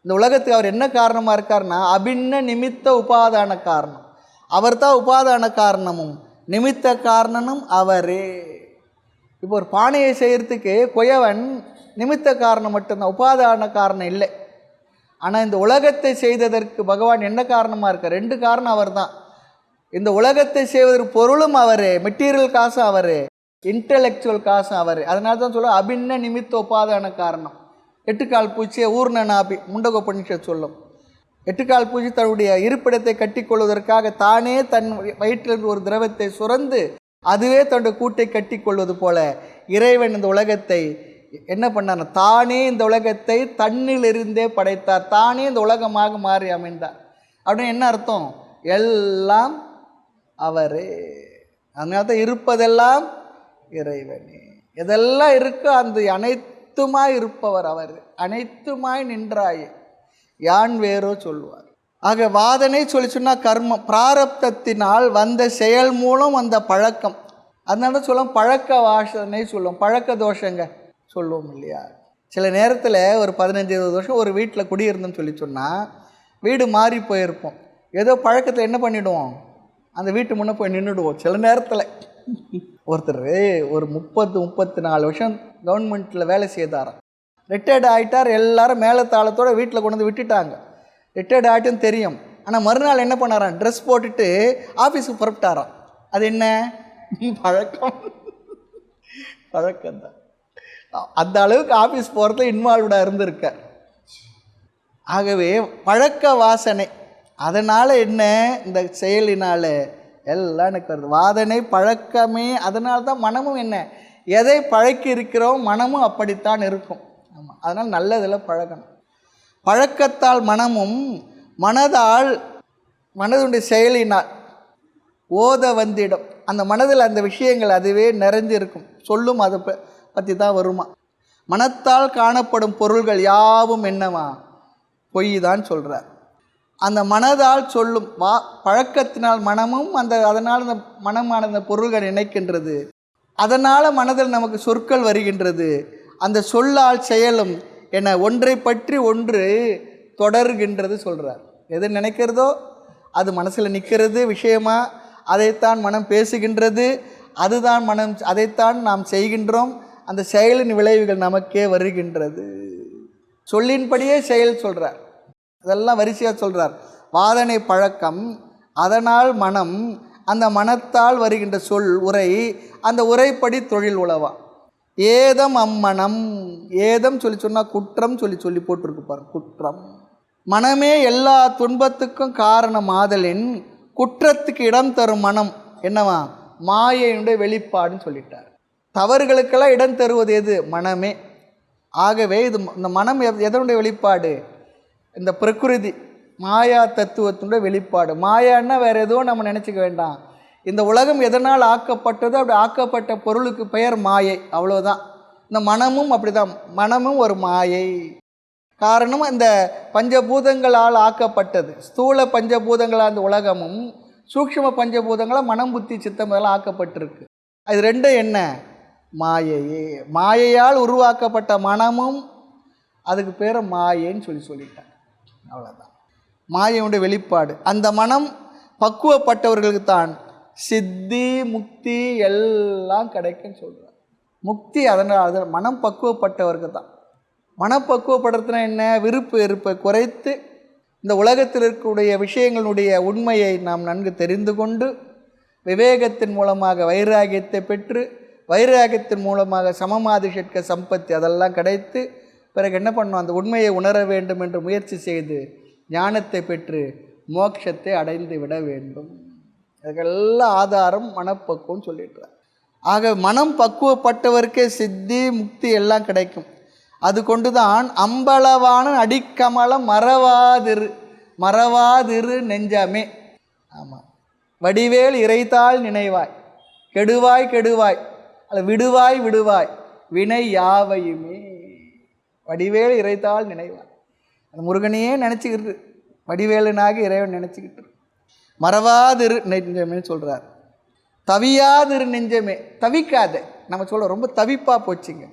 இந்த உலகத்துக்கு அவர் என்ன காரணமாக இருக்கார்னா அபின்ன நிமித்த உபாதான காரணம். அவர் தான் உபாதான காரணமும் நிமித்த காரணனும் அவரே. இப்போ ஒரு பானையை செய்கிறதுக்கு குயவன் நிமித்த காரணம் மட்டும்தான், உபாதான காரணம் இல்லை. ஆனால் இந்த உலகத்தை செய்ததற்கு பகவான் என்ன காரணமாக இருக்கார்? 2 காரணம் அவர் தான். இந்த உலகத்தை செய்வதற்கு பொருளும் அவர், மெட்டீரியல் காசும் அவர், இன்டலெக்சுவல் காசும் அவர். அதனால தான் சொல்ல அபின்ன நிமித்த உபாதான காரணம். 8 கால் பூச்சியை ஊர்ணனாபி முண்டகோபனிஷத் சொல்லும். 8 கால் பூச்சி தன்னுடைய இருப்பிடத்தை கட்டிக்கொள்வதற்காக தானே தன் வயிற்றில் ஒரு திரவத்தை சுரந்து அதுவே தன்னுடைய கூட்டை கட்டி கொள்வது போல இறைவன் இந்த உலகத்தை என்ன பண்ணார்? தானே இந்த உலகத்தை தன்னிலிருந்தே படைத்தார், தானே இந்த உலகமாக மாறி அமைந்தார். அப்படின்னு என்ன அர்த்தம்? எல்லாம் அவரே. அதனால தான் இருப்பதெல்லாம் இறைவனே. எதெல்லாம் இருக்கோ அந்த அனைத்துமாய் இருப்பவர் அவர். அனைத்துமாய் நின்றாயே யான் வேறோ சொல்வார். ஆக வாதனை சொல்லி சொன்னால் கர்மம், பிராரப்தத்தினால் வந்த செயல் மூலம் வந்த பழக்கம். அதனால தான் சொல்லுவோம் பழக்க வாசனை சொல்லுவோம், பழக்க தோஷங்க சொல்லுவோம் இல்லையா. சில நேரத்தில் ஒரு 15-20 வருஷம் ஒரு வீட்டில் குடியிருந்தோன்னு சொல்லி சொன்னால் வீடு மாறி போயிருப்போம். ஏதோ பழக்கத்தில் என்ன பண்ணிவிடுவோம், அந்த வீட்டு முன்னே போய் நின்றுடுவோம். சில நேரத்தில் ஒருத்தர் ஒரு 30-34 வருஷம் கவர்மெண்ட்டில் வேலை செய்தாராம். ரிட்டையர்டு ஆகிட்டார். எல்லாரும் மேலே தாளத்தோடு வீட்டில் கொண்டு வந்து விட்டுட்டாங்க. ரிட்டையர்டு ஆகிட்டுன்னு தெரியும். ஆனால் மறுநாள் என்ன பண்ணாராம், ட்ரெஸ் போட்டுட்டு ஆஃபீஸுக்கு புறப்பட்டாராம். அது என்ன பழக்கம்? பழக்கம்தான். அந்த அளவுக்கு ஆஃபீஸ் போகிறதுல இன்வால்வ்டாக இருந்திருக்கார். ஆகவே பழக்க வாசனை, அதனால் என்ன இந்த செயலினால் எல்லாம் எனக்கு வருது. வாதனை பழக்கமே. அதனால தான் மனமும் என்ன, எதை பழக்கி இருக்கிறோம் மனமும் அப்படித்தான் இருக்கும். ஆமாம், அதனால் நல்லதில் பழகணும். பழக்கத்தால் மனமும் மனதால் மனதுடைய செயலினால் ஓத வந்திடும். அந்த மனதில் அந்த விஷயங்கள் அதுவே நிறைஞ்சிருக்கும். சொல்லும் அதை பற்றி தான் வருமா. மனத்தால் காணப்படும் பொருள்கள் யாவும் என்னவா? பொய் தான் சொல்கிறார். அந்த மனதால் சொல்லும் பழக்கத்தினால் மனமும் அதனால் அந்த மனமான அந்த பொருள்கள் நினைக்கின்றது. அதனால் மனதில் நமக்கு சொற்கள் வருகின்றது. அந்த சொல்லால் செயலும் என ஒன்றை பற்றி ஒன்று தொடர்கின்றது சொல்கிறார். எது நினைக்கிறதோ அது மனசில் நிற்கிறது விஷயமா, அதைத்தான் மனம் பேசுகின்றது. அதுதான் மனம், அதைத்தான் நாம் செய்கின்றோம். அந்த செயலின் விளைவுகள் நமக்கே வருகின்றது. சொல்லின்படியே செயல் சொல்கிறார். அதெல்லாம் வரிசையாக சொல்கிறார். வாதனை பழக்கம், அதனால் மனம், அந்த மனத்தால் வருகின்ற சொல் உரை, அந்த உரைப்படி தொழில் உளவா. ஏதம் அம்மனம், ஏதம் சொல்லி சொன்னால் குற்றம் சொல்லி போட்டிருக்கு பாரு, குற்றம். மனமே எல்லா துன்பத்துக்கும் காரணம் ஆதலின் குற்றத்துக்கு இடம் தரும் மனம் என்னவா? மாயையினுடைய வெளிப்பாடுன்னு சொல்லிட்டார். தவறுகளுக்கெல்லாம் இடம் தருவது எது? மனமே. ஆகவே இது இந்த மனம் எதனுடைய வெளிப்பாடு? இந்த பிரகிருதி மாயா தத்துவத்தினுடைய வெளிப்பாடு. மாயான்னா வேறு எதுவும் நம்ம நினச்சிக்க வேண்டாம். இந்த உலகம் எதனால் ஆக்கப்பட்டதோ அப்படி ஆக்கப்பட்ட பொருளுக்கு பெயர் மாயை, அவ்வளோதான். இந்த மனமும் அப்படி தான், மனமும் ஒரு மாயை. காரணம் இந்த பஞ்சபூதங்களால் ஆக்கப்பட்டது. ஸ்தூல பஞ்சபூதங்களால் அந்த உலகமும், சூக்ஷ்ம பஞ்சபூதங்களால் மனம் புத்தி சித்தம் இதெல்லாம் ஆக்கப்பட்டிருக்கு. அது ரெண்டும் என்ன? மாயையே. மாயையால் உருவாக்கப்பட்ட மனமும் அதுக்கு பேர் மாயைன்னு சொல்லிட்டாங்க. அவ்வளோதான், மாயையுடைய வெளிப்பாடு. அந்த மனம் பக்குவப்பட்டவர்களுக்கு தான் சித்தி முக்தி எல்லாம் கிடைக்குன்னு சொல்கிறார். முக்தி அதனால் மனம் பக்குவப்பட்டவருக்கு தான். மனப்பக்குவப்படுறதுனா என்ன? விருப்பு வெறுப்பை குறைத்து இந்த உலகத்தில் இருக்கக்கூடிய விஷயங்களுடைய உண்மையை நாம் நன்கு தெரிந்து கொண்டு விவேகத்தின் மூலமாக வைராகியத்தை பெற்று, வைராகியத்தின் மூலமாக சமமாதி ஷட்க சம்பத்தி அதெல்லாம் கிடைத்து, பிறகு என்ன பண்ணோம்? அந்த உண்மையை உணர வேண்டும் என்று முயற்சி செய்து ஞானத்தை பெற்று மோட்சத்தை அடைந்து விட வேண்டும். அதுக்கெல்லாம் ஆதாரம் மனப்பக்குவம் சொல்லிடுறார். ஆக மனம் பக்குவப்பட்டவருக்கே சித்தி முக்தி எல்லாம் கிடைக்கும். அது கொண்டு தான் அம்பளவான அடிக்கமலம் மறவாதிரு நெஞ்சமே. ஆமாம், வடிவேல் இறைத்தாள் நினைவாய், கெடுவாய் அல்ல விடுவாய் வினை யாவையுமே. வடிவேல் இறைத்தாள் நினைவாய், அந்த முருகனையே நினச்சிக்கிட்டு, வடிவேலனாக இறைவன் நினச்சிக்கிட்டு மறவாதிரு நெஞ்சமே சொல்கிறார். தவியாதிரு நெஞ்சமே, தவிக்காத. நம்ம சொல்ல ரொம்ப தவிப்பாக போச்சுங்க.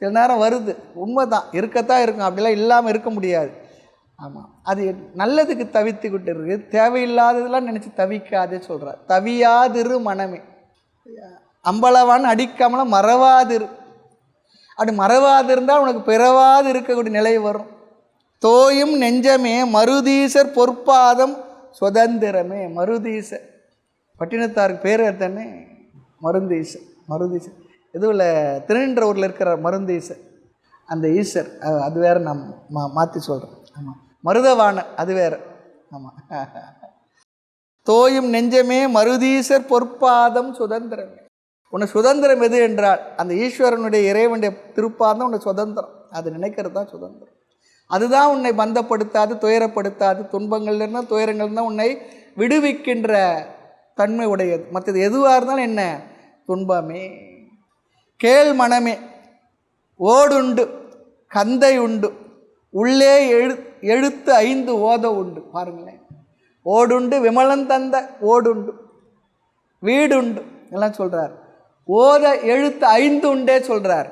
சில நேரம் வருது, உண்மை தான், இருக்கத்தான் இருக்கும், அப்படிலாம் இல்லாமல் இருக்க முடியாது. ஆமாம், அது நல்லதுக்கு தவித்துக்கிட்டு இருக்குது, தேவையில்லாததெல்லாம் நினச்சி தவிக்காதே சொல்கிறார். தவியாதிரு மனமே, அம்பளவான் அடிக்காமலாம் மறவாதிரு. அப்படி மறவாதிருந்தால் உனக்கு பிறவாது இருக்கக்கூடிய நிலை வரும். தோயும் நெஞ்சமே மருதீசர் பொற்பாதம் சுதந்திரமே. மருதீசர் பட்டினத்தாருக்கு பேர் தானே மருதீசர். இதுவில் திருநின்றவூரில் இருக்கிற மருந்தீசர், அந்த ஈசர் அது வேறு. நம்ம மாற்றி சொல்கிறோம். ஆமாம், மருதவாணன் அது வேறு. ஆமாம், தோயும் நெஞ்சமே மருதீசர் பொற்பாதம் சுதந்திரமே. உன்னை சுதந்திரம் எது என்றால் அந்த ஈஸ்வரனுடைய இறைவனுடைய திருப்பாதம் உன்னை சுதந்திரம். அது நினைக்கிறது தான் சுதந்திரம். அதுதான் உன்னை பந்தப்படுத்தாது, துயரப்படுத்தாது. துன்பங்கள்னா துயரங்கள் தான் உன்னை விடுவிக்கின்ற தன்மை உடையது. மற்றது எதுவாக இருந்தாலும் என்ன? துன்பமே. கேள் மனமே, ஓடுண்டு கந்தை உண்டு உள்ளே எழுத்து 5 ஓத உண்டு. பாருங்களேன், ஓடுண்டு விமலன் தந்த ஓடுண்டு வீடுண்டு எல்லாம் சொல்கிறார். ஓத எழுத்து 5 உண்டே சொல்கிறார்.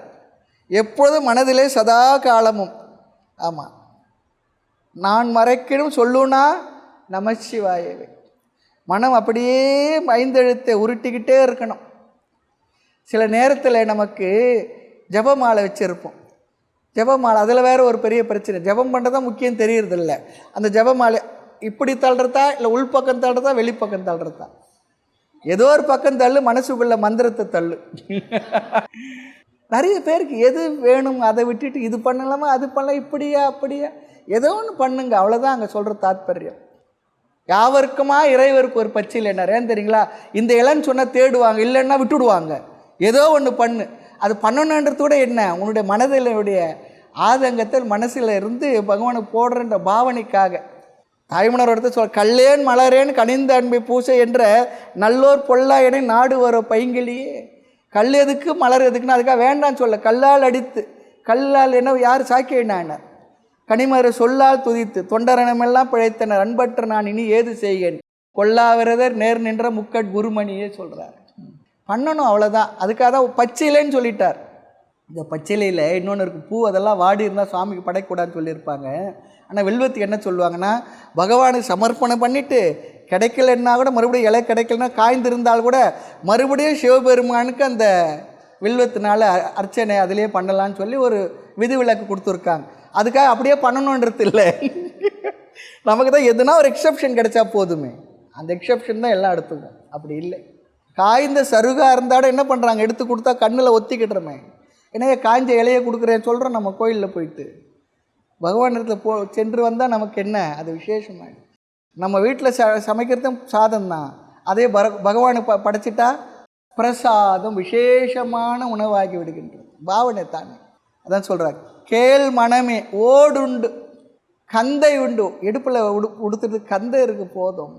எப்பொழுதும் மனதிலே சதா காலமும். ஆமாம், நான் மறைக்கணும் சொல்லுனா நமச்சிவாயவே. மனம் அப்படியே 5 எழுத்தை உருட்டிக்கிட்டே இருக்கணும். சில நேரத்தில் நமக்கு ஜபமாலை வச்சுருப்போம். ஜபமாலை அதில் வேறு ஒரு பெரிய பிரச்சனை. ஜபம் பண்ணுறதான் முக்கியம் தெரியறதில்ல. அந்த ஜபமாலை இப்படி தள்ளுறதா இல்லை உள்பக்கம் தள்ளுறதா வெளிப்பக்கம் தள்ளுறதா? ஏதோ ஒரு பக்கம் தள்ளு, மனசுக்குள்ள மந்திரத்தை தள்ளு. நிறைய பேருக்கு எது வேணும் அதை விட்டுட்டு இது பண்ணலாமா அது பண்ணலாம், இப்படியா அப்படியா ஏதோ ஒன்று பண்ணுங்க, அவ்வளோதான் அங்கே சொல்கிற தாத்பரியம். யாவருக்குமா இறைவருக்கு ஒரு பச்சை நிறைய தெரியுங்களா? இந்த இளன்னு சொன்னால் தேடுவாங்க, இல்லைன்னா விட்டுடுவாங்க. ஏதோ ஒன்று பண்ணு. அது பண்ணணுன்றது கூட என்ன? உன்னுடைய மனதிலுடைய ஆதங்கத்தில் மனசில் இருந்து பகவானை போடுறன்ற பாவனைக்காக தாய்மனர் இடத்த கல்லேன் மலரேன் கனிந்த அன்பை பூசை என்ற நல்லோர் பொல்லாயனை நாடு வர பைங்கிலியே. கல் எதுக்கு மலர் எதுக்குன்னு அதுக்காக வேண்டான்னு சொல்ல. கல்லால் அடித்து, கல்லால் என்ன யார் சாக்கினார், கனிமர சொல்லால் துதித்து தொண்டரணமெல்லாம் பிழைத்தனர் அன்பற்ற நான் இனி ஏது செய்கேன் கொல்லாவிரதர் நேர் நின்ற முக்கட் குருமணியே சொல்கிறார். பண்ணணும், அவ்வளோதான். அதுக்காக தான் பச்சிலைன்னு சொல்லிட்டார். இந்த பச்சிலையில் இன்னொன்று இருக்குது, பூ அதெல்லாம் வாடி இருந்தால் சுவாமிக்கு படைக்கூடாதுன்னு சொல்லியிருப்பாங்க. ஆனால் வெல்வத்துக்கு என்ன சொல்லுவாங்கன்னா, பகவானுக்கு சமர்ப்பணம் பண்ணிவிட்டு கிடைக்கலன்னா கூட மறுபடியும் இலை கிடைக்கலன்னா காய்ந்திருந்தால் கூட மறுபடியும் சிவபெருமானுக்கு அந்த வில்வத்தினால அர்ச்சனை அதிலே பண்ணலான்னு சொல்லி ஒரு விதிவிலக்கு கொடுத்துருக்காங்க. அதுக்காக அப்படியே பண்ணணுன்றது இல்லை. நமக்கு தான் எதுனா ஒரு எக்ஸப்ஷன் கிடைச்சா போதுமே, அந்த எக்ஸப்ஷன் தான் எல்லாம் எடுத்துக்கும். அப்படி இல்லை. காய்ந்த சருகாக இருந்தாலும் என்ன பண்ணுறாங்க, எடுத்து கொடுத்தா கண்ணில் ஒத்திக்கிட்டுறமே. ஏன்னா காய்ஞ்ச இலையை கொடுக்குறேன்னு சொல்கிறோம் நம்ம கோயிலில் போயிட்டு. பகவான் இடத்துல சென்று வந்தால் நமக்கு என்ன அது விசேஷமாக. நம்ம வீட்டில் சமைக்கிறதும் சாதம் தான், அதே பகவானுக்கு படைச்சிட்டா பிரசாதம் விசேஷமான உணவாகி விடுகின்றது. பாவனை தானே. அதான் சொல்கிறார், கேள் மனமே ஓடுண்டு கந்தை உண்டு. இடுப்பில் உடுத்துட்டு கந்தை இருக்கு போதும்.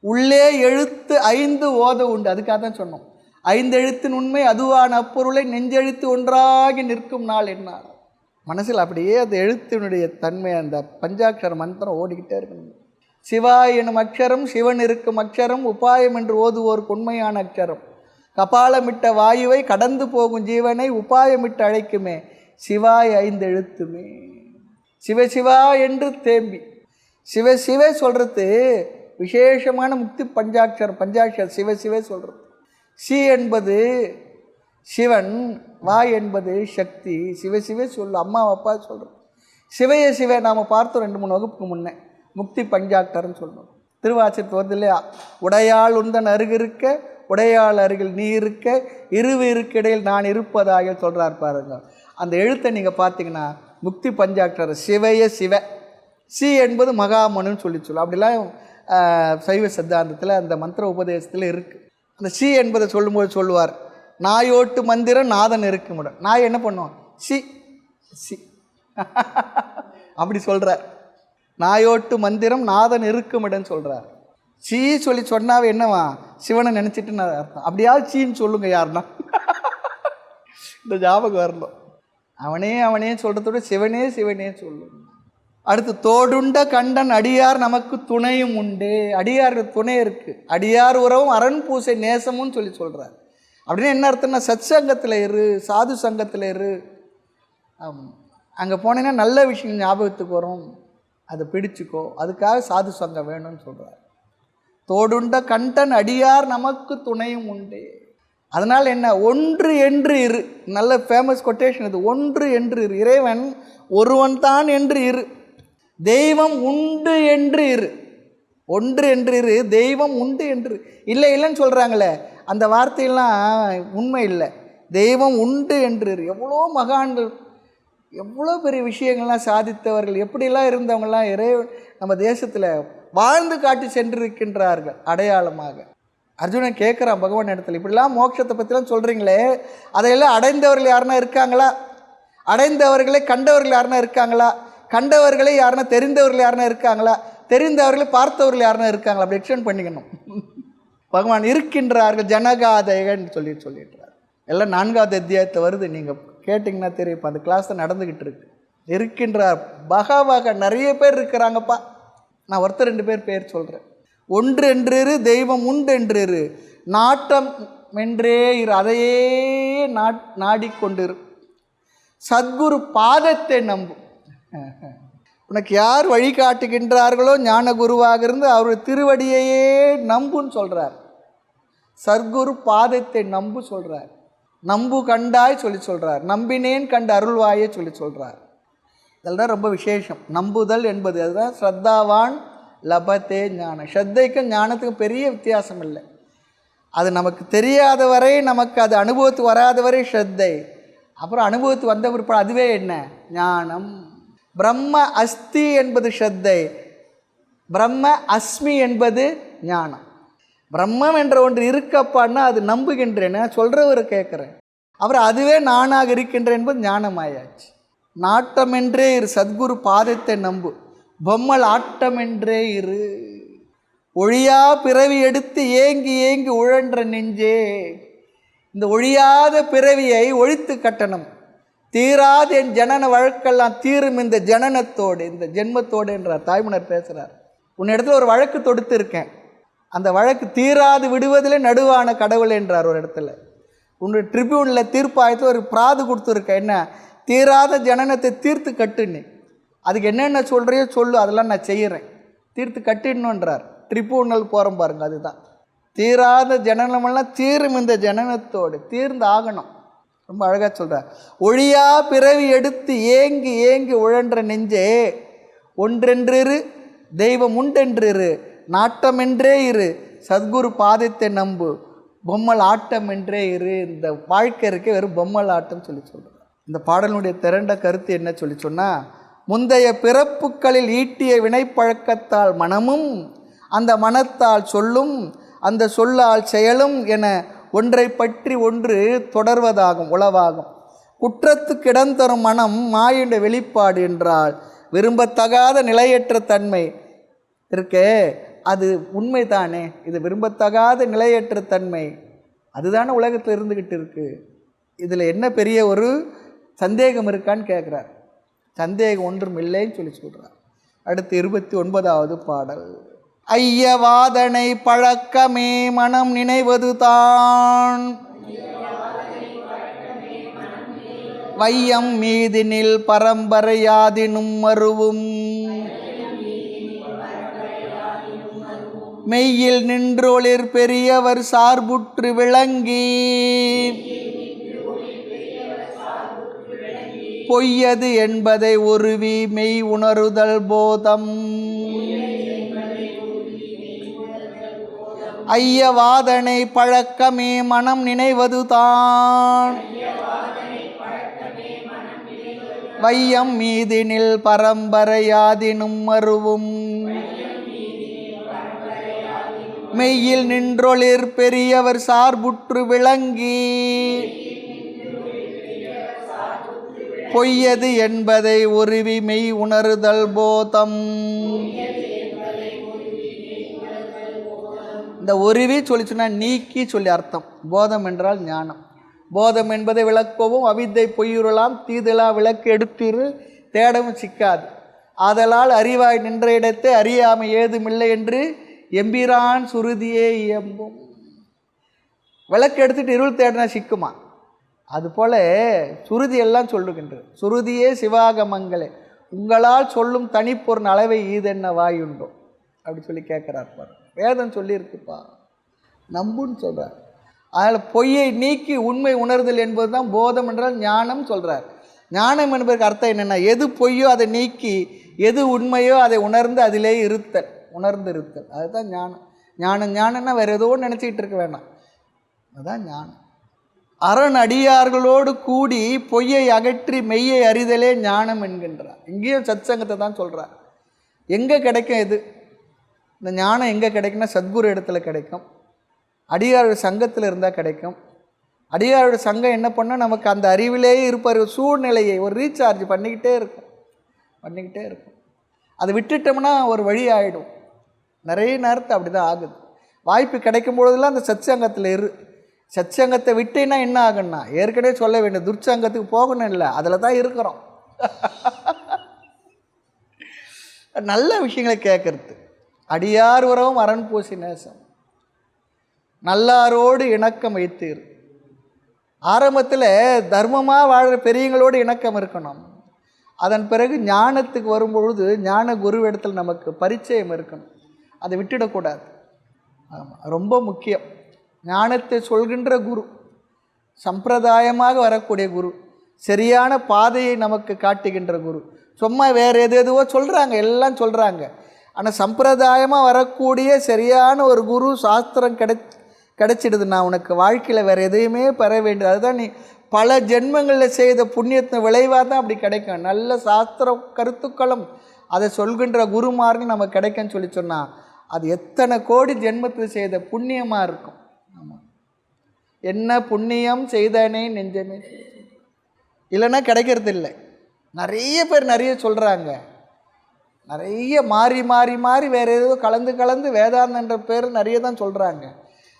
உள்ளே எழுத்து 5 ஓத உண்டு. அதுக்காக தான் சொன்னோம், 5 எழுத்தின் உண்மை அதுவான அப்பொருளை நெஞ்செழுத்து ஒன்றாகி நிற்கும் நாள் என்னார். மனசில் அப்படியே அந்த எழுத்தினுடைய தன்மை, அந்த பஞ்சாட்சர மந்திரம் ஓடிக்கிட்டே இருக்கணும். சிவாய் எனும் அக்ஷரம் சிவன் இருக்கும் அக்ஷரம் உபாயம் என்று ஓதுவோருக்கு உண்மையான அக்ஷரம். கபாலமிட்ட வாயுவை கடந்து போகும் ஜீவனை உபாயமிட்டு அழைக்குமே சிவாய் 5 எழுத்துமே. சிவசிவா என்று தேம்பி சிவசிவே சொல்கிறது விசேஷமான முக்தி பஞ்சாட்சரம். பஞ்சாட்சரம் சிவசிவே சொல்கிறது. சி என்பது சிவன், வாய் என்பது சக்தி. சிவசிவே சொல்லு அம்மா அப்பா சொல்கிறது. சிவைய சிவ நாம் பார்த்தோம் 2-3 வகுப்புக்கு முன்னே. முக்தி பஞ்சாட்சரம்னு சொல்லணும். திருவாசகத்து வருது இல்லையா, உடையாள் உந்தன் அருகிருக்க உடையாள் அருகில் நீ இருக்க இருவிருக்கு இடையில் நான் இருப்பதாக சொல்கிறார் பாருங்க. அந்த எழுத்தை நீங்கள் பார்த்தீங்கன்னா முக்தி பஞ்சாட்சரம் சிவைய சிவ. சி என்பது மகாமனுன்னு சொல்லும். அப்படிலாம் சைவ சித்தாந்தத்தில் அந்த மந்திர உபதேசத்தில் இருக்குது. அந்த சி என்பதை சொல்லும்போது சொல்லுவார், நாயோட்டு மந்திரம் நாதன் இருக்குமிடம். நாய் என்ன பண்ணுவோம், சி சி அப்படி சொல்கிறார். நாயோட்டு மந்திரம் நாதன் இருக்குமிடம் சொல்கிறார். சீ சொல்லி சொன்னாவே என்னவா, சிவனை நினச்சிட்டு நான் அர்த்தம். அப்படியாவது சீன்னு சொல்லுங்க யாருன்னா, இந்த ஞாபகம் வரணும். அவனே அவனே சொல்கிறதோட சிவனே சிவனே சொல்லும். அடுத்து தோடுண்ட கண்டன் அடியார் நமக்கு துணையும் உண்டு. அடியார் துணை இருக்குது. அடியார் உறவும் அரண் பூசை நேசமும் சொல்லி சொல்கிறார். அப்படின்னு என்ன அர்த்தம்னா, சத் சங்கத்தில் இரு, சாது சங்கத்தில் இரு. அங்கே போனீங்கன்னா நல்ல விஷயம் ஞாபகத்துக்கு வரும், அதை பிடிச்சிக்கோ. அதுக்காக சாது சங்கம் வேணும்னு சொல்கிறார். தோடுண்ட கண்டன் அடியார் நமக்கு துணையும் உண்டு. அதனால் என்ன, ஒன்று என்று இரு. நல்ல ஃபேமஸ் கொட்டேஷன் இது, ஒன்று என்று இரு. இறைவன் ஒருவன் தான் என்று இரு, தெய்வம் உண்டு என்று இரு. ஒன்று என்று இரு, தெய்வம் உண்டு என்று இல்லை. இல்லைன்னு சொல்கிறாங்களே, அந்த வார்த்தையெல்லாம் உண்மை இல்லை. தெய்வம் உண்டு என்று இரு. எவ்வளோ மகான்கள், எவ்வளோ பெரிய விஷயங்கள்லாம் சாதித்தவர்கள், எப்படிலாம் இருந்தவங்களாம் இறைவன் நம்ம தேசத்தில் வாழ்ந்து காட்டி சென்றிருக்கின்றார்கள் அடையாளமாக. அர்ஜுனன் கேட்குறான் பகவான் இடத்துல, இப்படிலாம் மோட்சத்தை பற்றிலாம் சொல்கிறீங்களே, அதையெல்லாம் அடைந்தவர்கள் யாருன்னா இருக்காங்களா? அடைந்தவர்களை கண்டவர்கள் யாருன்னா இருக்காங்களா? கண்டவர்களை யாருன்னா தெரிந்தவர்கள் யாருன்னா இருக்காங்களா? தெரிந்தவர்களை பார்த்தவர்கள் யாருன்னா இருக்காங்களா? அப்படி எக்ஸ்டெண்ட் பண்ணிக்கணும். பகவான் இருக்கின்றார்கள் ஜனகாதகன்னு சொல்லிட்டுறார். எல்லாம் 4வது அத்தியாயத்தை வருது, நீங்கள் கேட்டிங்கன்னா தெரியும். இப்போ அந்த கிளாஸ் தான் நடந்துக்கிட்டு இருக்கு. இருக்கின்றார் பகவாக நிறைய பேர் இருக்கிறாங்கப்பா. நான் ஒருத்தர் 2 பேர் சொல்கிறேன். ஒன்று என்று இரு, தெய்வம் உண்டு என்று இரு, நாட்டம் என்றே இரு, அதையே நாடிக்கொண்டிரு, சத்குரு பாதத்தை நம்பு. உனக்கு யார் வழிகாட்டுகின்றார்களோ ஞான குருவாக இருந்து அவருடைய திருவடியையே நம்புன்னு சொல்கிறார். சத்குரு பாதத்தை நம்பு சொல்கிறார். நம்பு கண்டாய் சொல்லி சொல்கிறார். நம்பினேன் கண்டு அருள்வாயே சொல்லி சொல்கிறார். இதெல்லாம் ரொம்ப விசேஷம். நம்புதல் என்பது அதுதான். ஸ்ரத்தாவான் லபத்தே ஞானம். ஸ்ரத்தைக்கும் ஞானத்துக்கும் பெரிய வித்தியாசம் இல்லை. அது நமக்கு தெரியாத வரை, நமக்கு அது அனுபவத்துக்கு வராத வரை ஸ்ரத்தை. அப்புறம் அனுபவத்துக்கு வந்த பிற்பாடு அதுவே என்ன, ஞானம். பிரம்ம அஸ்தி என்பது ஸ்ரத்தை, பிரம்ம அஸ்மி என்பது ஞானம். பிரம்மம் என்ற ஒன்று இருக்கப்பன்னா அது நம்புகின்றேன், சொல்கிறவரை கேட்குறேன். அப்புறம் அதுவே நானாக இருக்கின்றேன் என்பது ஞானமாயாச்சு. நாட்டமென்றே இரு, சத்குரு பாதத்தை நம்பு, பொம்மல் ஆட்டமென்றே இரு. ஒழியா பிறவி எடுத்து ஏங்கி ஏங்கி உழன்ற நெஞ்சே. இந்த ஒழியாத பிறவியை ஒழித்து கட்டணும். தீராத என் ஜனன வழக்கெல்லாம் தீரும் இந்த ஜனனத்தோடு, இந்த ஜென்மத்தோடு என்றார் தாய்மன்னர் பேசுகிறார். உன்னிடத்துல ஒரு வழக்கு தொடுத்து இருக்கேன், அந்த வழக்கு தீராது விடுவதிலே நடுவான கடவுள் என்றார் ஒரு இடத்துல. உன்னுடைய ட்ரிபியூனில் தீர்ப்பாயத்தில் ஒரு பிராது கொடுத்துருக்கேன், என்ன தீராத ஜனனத்தை தீர்த்து கட்டுன்னு. அதுக்கு என்னென்ன சொல்கிறையோ சொல்லு, அதெல்லாம் நான் செய்கிறேன், தீர்த்து கட்டிடணுன்றார். ட்ரிபியூனல் போகிறோம் பாருங்கள், அதுதான் தீராத ஜனனமெல்லாம் தீரும் இந்த ஜனனத்தோடு, தீர்ந்து ஆகணும். ரொம்ப அழகாக சொல்கிறார். ஒழியா பிறவி எடுத்து ஏங்கி ஏங்கி உழன்ற நெஞ்சே, ஒன்றென்றிரு தெய்வம் உண்டென்றிரு, நாட்டமென்றே இரு, சத்குரு பாதத்தை நம்பு, பொம்மல் ஆட்டம் என்றே இரு. இந்த வாழ்க்கை இருக்க வெறும் பொம்மல் ஆட்டம் சொல்லி சொல்கிறார். இந்த பாடலுடைய திரண்ட கருத்து என்ன சொல்லி சொன்னால், முந்தைய பிறப்புகளில் ஈட்டிய வினைப்பழக்கத்தால் மனமும், அந்த மனத்தால் சொல்லும், அந்த சொல்லால் செயலும் என ஒன்றை பற்றி ஒன்று தொடர்வதாகும், உளவாகும். குற்றத்துக்கு இடம் தரும் மனம் மாயுண்ட வெளிப்பாடு என்றால் விரும்பத்தகாத நிலையற்ற தன்மை இருக்கே, அது உண்மை தானே. இது விரும்பத்தகாத நிலையற்ற தன்மை அதுதானே உலகத்தில் இருந்துக்கிட்டு இருக்குது. இதில் என்ன பெரிய ஒரு சந்தேகம் இருக்கான்னு கேட்குறார். சந்தேகம் ஒன்றும் இல்லைன்னு சொல்லி சொல்கிறார். அடுத்து 29வது பாடல். ஐயவாதனை பழக்கமே மனம் நினைவது தான், வையம் மீதினில் பரம்பரையாதினும் மருவும், மெய்யில் நின்றொளிர் பெரியவர் சார்புற்று விளங்கி, பொய்யது என்பதை ஒருவி மெய் உணருதல் போதம். ஐயவாதனை பழக்கமே மனம் நினைவது தான், வையம் மீதினில் பரம்பரையாதினும் மருவும், மெய்யில் நின்றொளிர் பெரியவர் சார்புற்று விளங்கி, பொய்யது என்பதை ஒருவி மெய் உணருதல் போதம். இந்த ஒருவி சொல்லி சொன்னால் நீக்கி சொல்லி அர்த்தம். போதம் என்றால் ஞானம். போதம் என்பதை விளக்கவும், அவித்தை பொய்யுறலாம் தீதலா விளக்கு எடுத்திரு தேடவும் சிக்காது, ஆதலால் அறிவாய் நின்ற இடத்தை அறியாமை ஏதுமில்லை என்று எம்பிரான் சுருதியே இயம்பும். விளக்கு எடுத்துகிட்டு இருள் தேடினா சிக்குமா? அதுபோல் சுருதியெல்லாம் சொல்லுகின்றது. சுருதியே சிவாகமங்களே, உங்களால் சொல்லும் தனிப்பொருள் அளவை ஈதென்ன வாயுண்டோ அப்படி சொல்லி கேட்குறார் பாரு. வேதம் சொல்லியிருக்குப்பா, நம்புன்னு சொல்கிறார். அதில் பொய்யை நீக்கி உண்மை உணர்தல் என்பது தான் போதம் என்றால் ஞானம் சொல்கிறார். ஞானம் என்பதற்கு அர்த்தம் என்னென்னா, எது பொய்யோ அதை நீக்கி, எது உண்மையோ அதை உணர்ந்து அதிலே இருத்தல், உணர்ந்து இருத்தல். அதுதான் ஞானம். ஞானம்னா வேறு ஏதோ நினச்சிக்கிட்டு இருக்க வேண்டாம், அதுதான் ஞானம். அரண் அடியார்களோடு கூடி பொய்யை அகற்றி மெய்யை அறிதலே ஞானம் என்கின்றார். இங்கேயும் சத்சங்கத்தை தான் சொல்கிறார். எங்கே கிடைக்கும் இது? இந்த ஞானம் எங்கே கிடைக்குன்னா சத்குரு இடத்துல கிடைக்கும், அடியாரோட சங்கத்தில் இருந்தால் கிடைக்கும். அடியாரோட சங்கம் என்ன பண்ணால் நமக்கு அந்த அறிவிலேயே இருப்பார் சூழ்நிலையை ஒரு ரீசார்ஜ் பண்ணிக்கிட்டே இருக்கும். அதை விட்டுட்டோம்னா ஒரு வழி ஆகிடும். நிறைய நேரத்தை அப்படி தான் ஆகுது. வாய்ப்பு கிடைக்கும் பொழுதெல்லாம் அந்த சத்சங்கத்தில் சத்சங்கத்தை விட்டேன்னா என்ன ஆகுன்னா, ஏற்கனவே சொல்ல வேண்டிய துர்ச்சங்கத்துக்கு போகணும் இல்லை, அதில் தான் இருக்கிறோம். நல்ல விஷயங்களை கேட்கறது. அடியார் உறவும் அரண் பூசி நேசம், நல்லாரோடு இணக்கம் வைத்தீர். ஆரம்பத்தில் தர்மமாக வாழ்கிற பெரியங்களோடு இணக்கம் இருக்கணும். அதன் பிறகு ஞானத்துக்கு வரும்பொழுது ஞான குருவிடத்தில் நமக்கு பரிச்சயம் இருக்கணும். அதை விட்டுடக்கூடாது. ஆமாம், ரொம்ப முக்கியம். ஞானத்தை சொல்கின்ற குரு, சம்பிரதாயமாக வரக்கூடிய குரு, சரியான பாதையை நமக்கு காட்டுகின்ற குரு. சும்மா வேறு எதுவோ சொல்கிறாங்க, எல்லாம் சொல்கிறாங்க. ஆனால் சம்பிரதாயமாக வரக்கூடிய சரியான ஒரு குரு சாஸ்திரம் கிடைச்சிடுது. நான் உனக்கு வாழ்க்கையில் வேறு எதையுமே பெற வேண்டியது. அதுதான் நீ பல ஜென்மங்களில் செய்த புண்ணியத்தின் விளைவாக தான் அப்படி கிடைக்கும். நல்ல சாஸ்திர கருத்துக்களும் அதை சொல்கின்ற குருமார்கள் நமக்கு கிடைக்குன்னு சொல்லி சொன்னால் அது எத்தனை கோடி ஜென்மத்தில் செய்த புண்ணியமாக இருக்கும். ஆமாம், என்ன புண்ணியம் செய்தனே நெஞ்சமே, இல்லைன்னா கிடைக்கிறது இல்லை. நிறைய பேர் நிறைய சொல்கிறாங்க, நிறைய மாறி மாறி மாறி வேறு ஏதோ கலந்து கலந்து வேதாந்தன்ற பேர் நிறைய தான் சொல்கிறாங்க.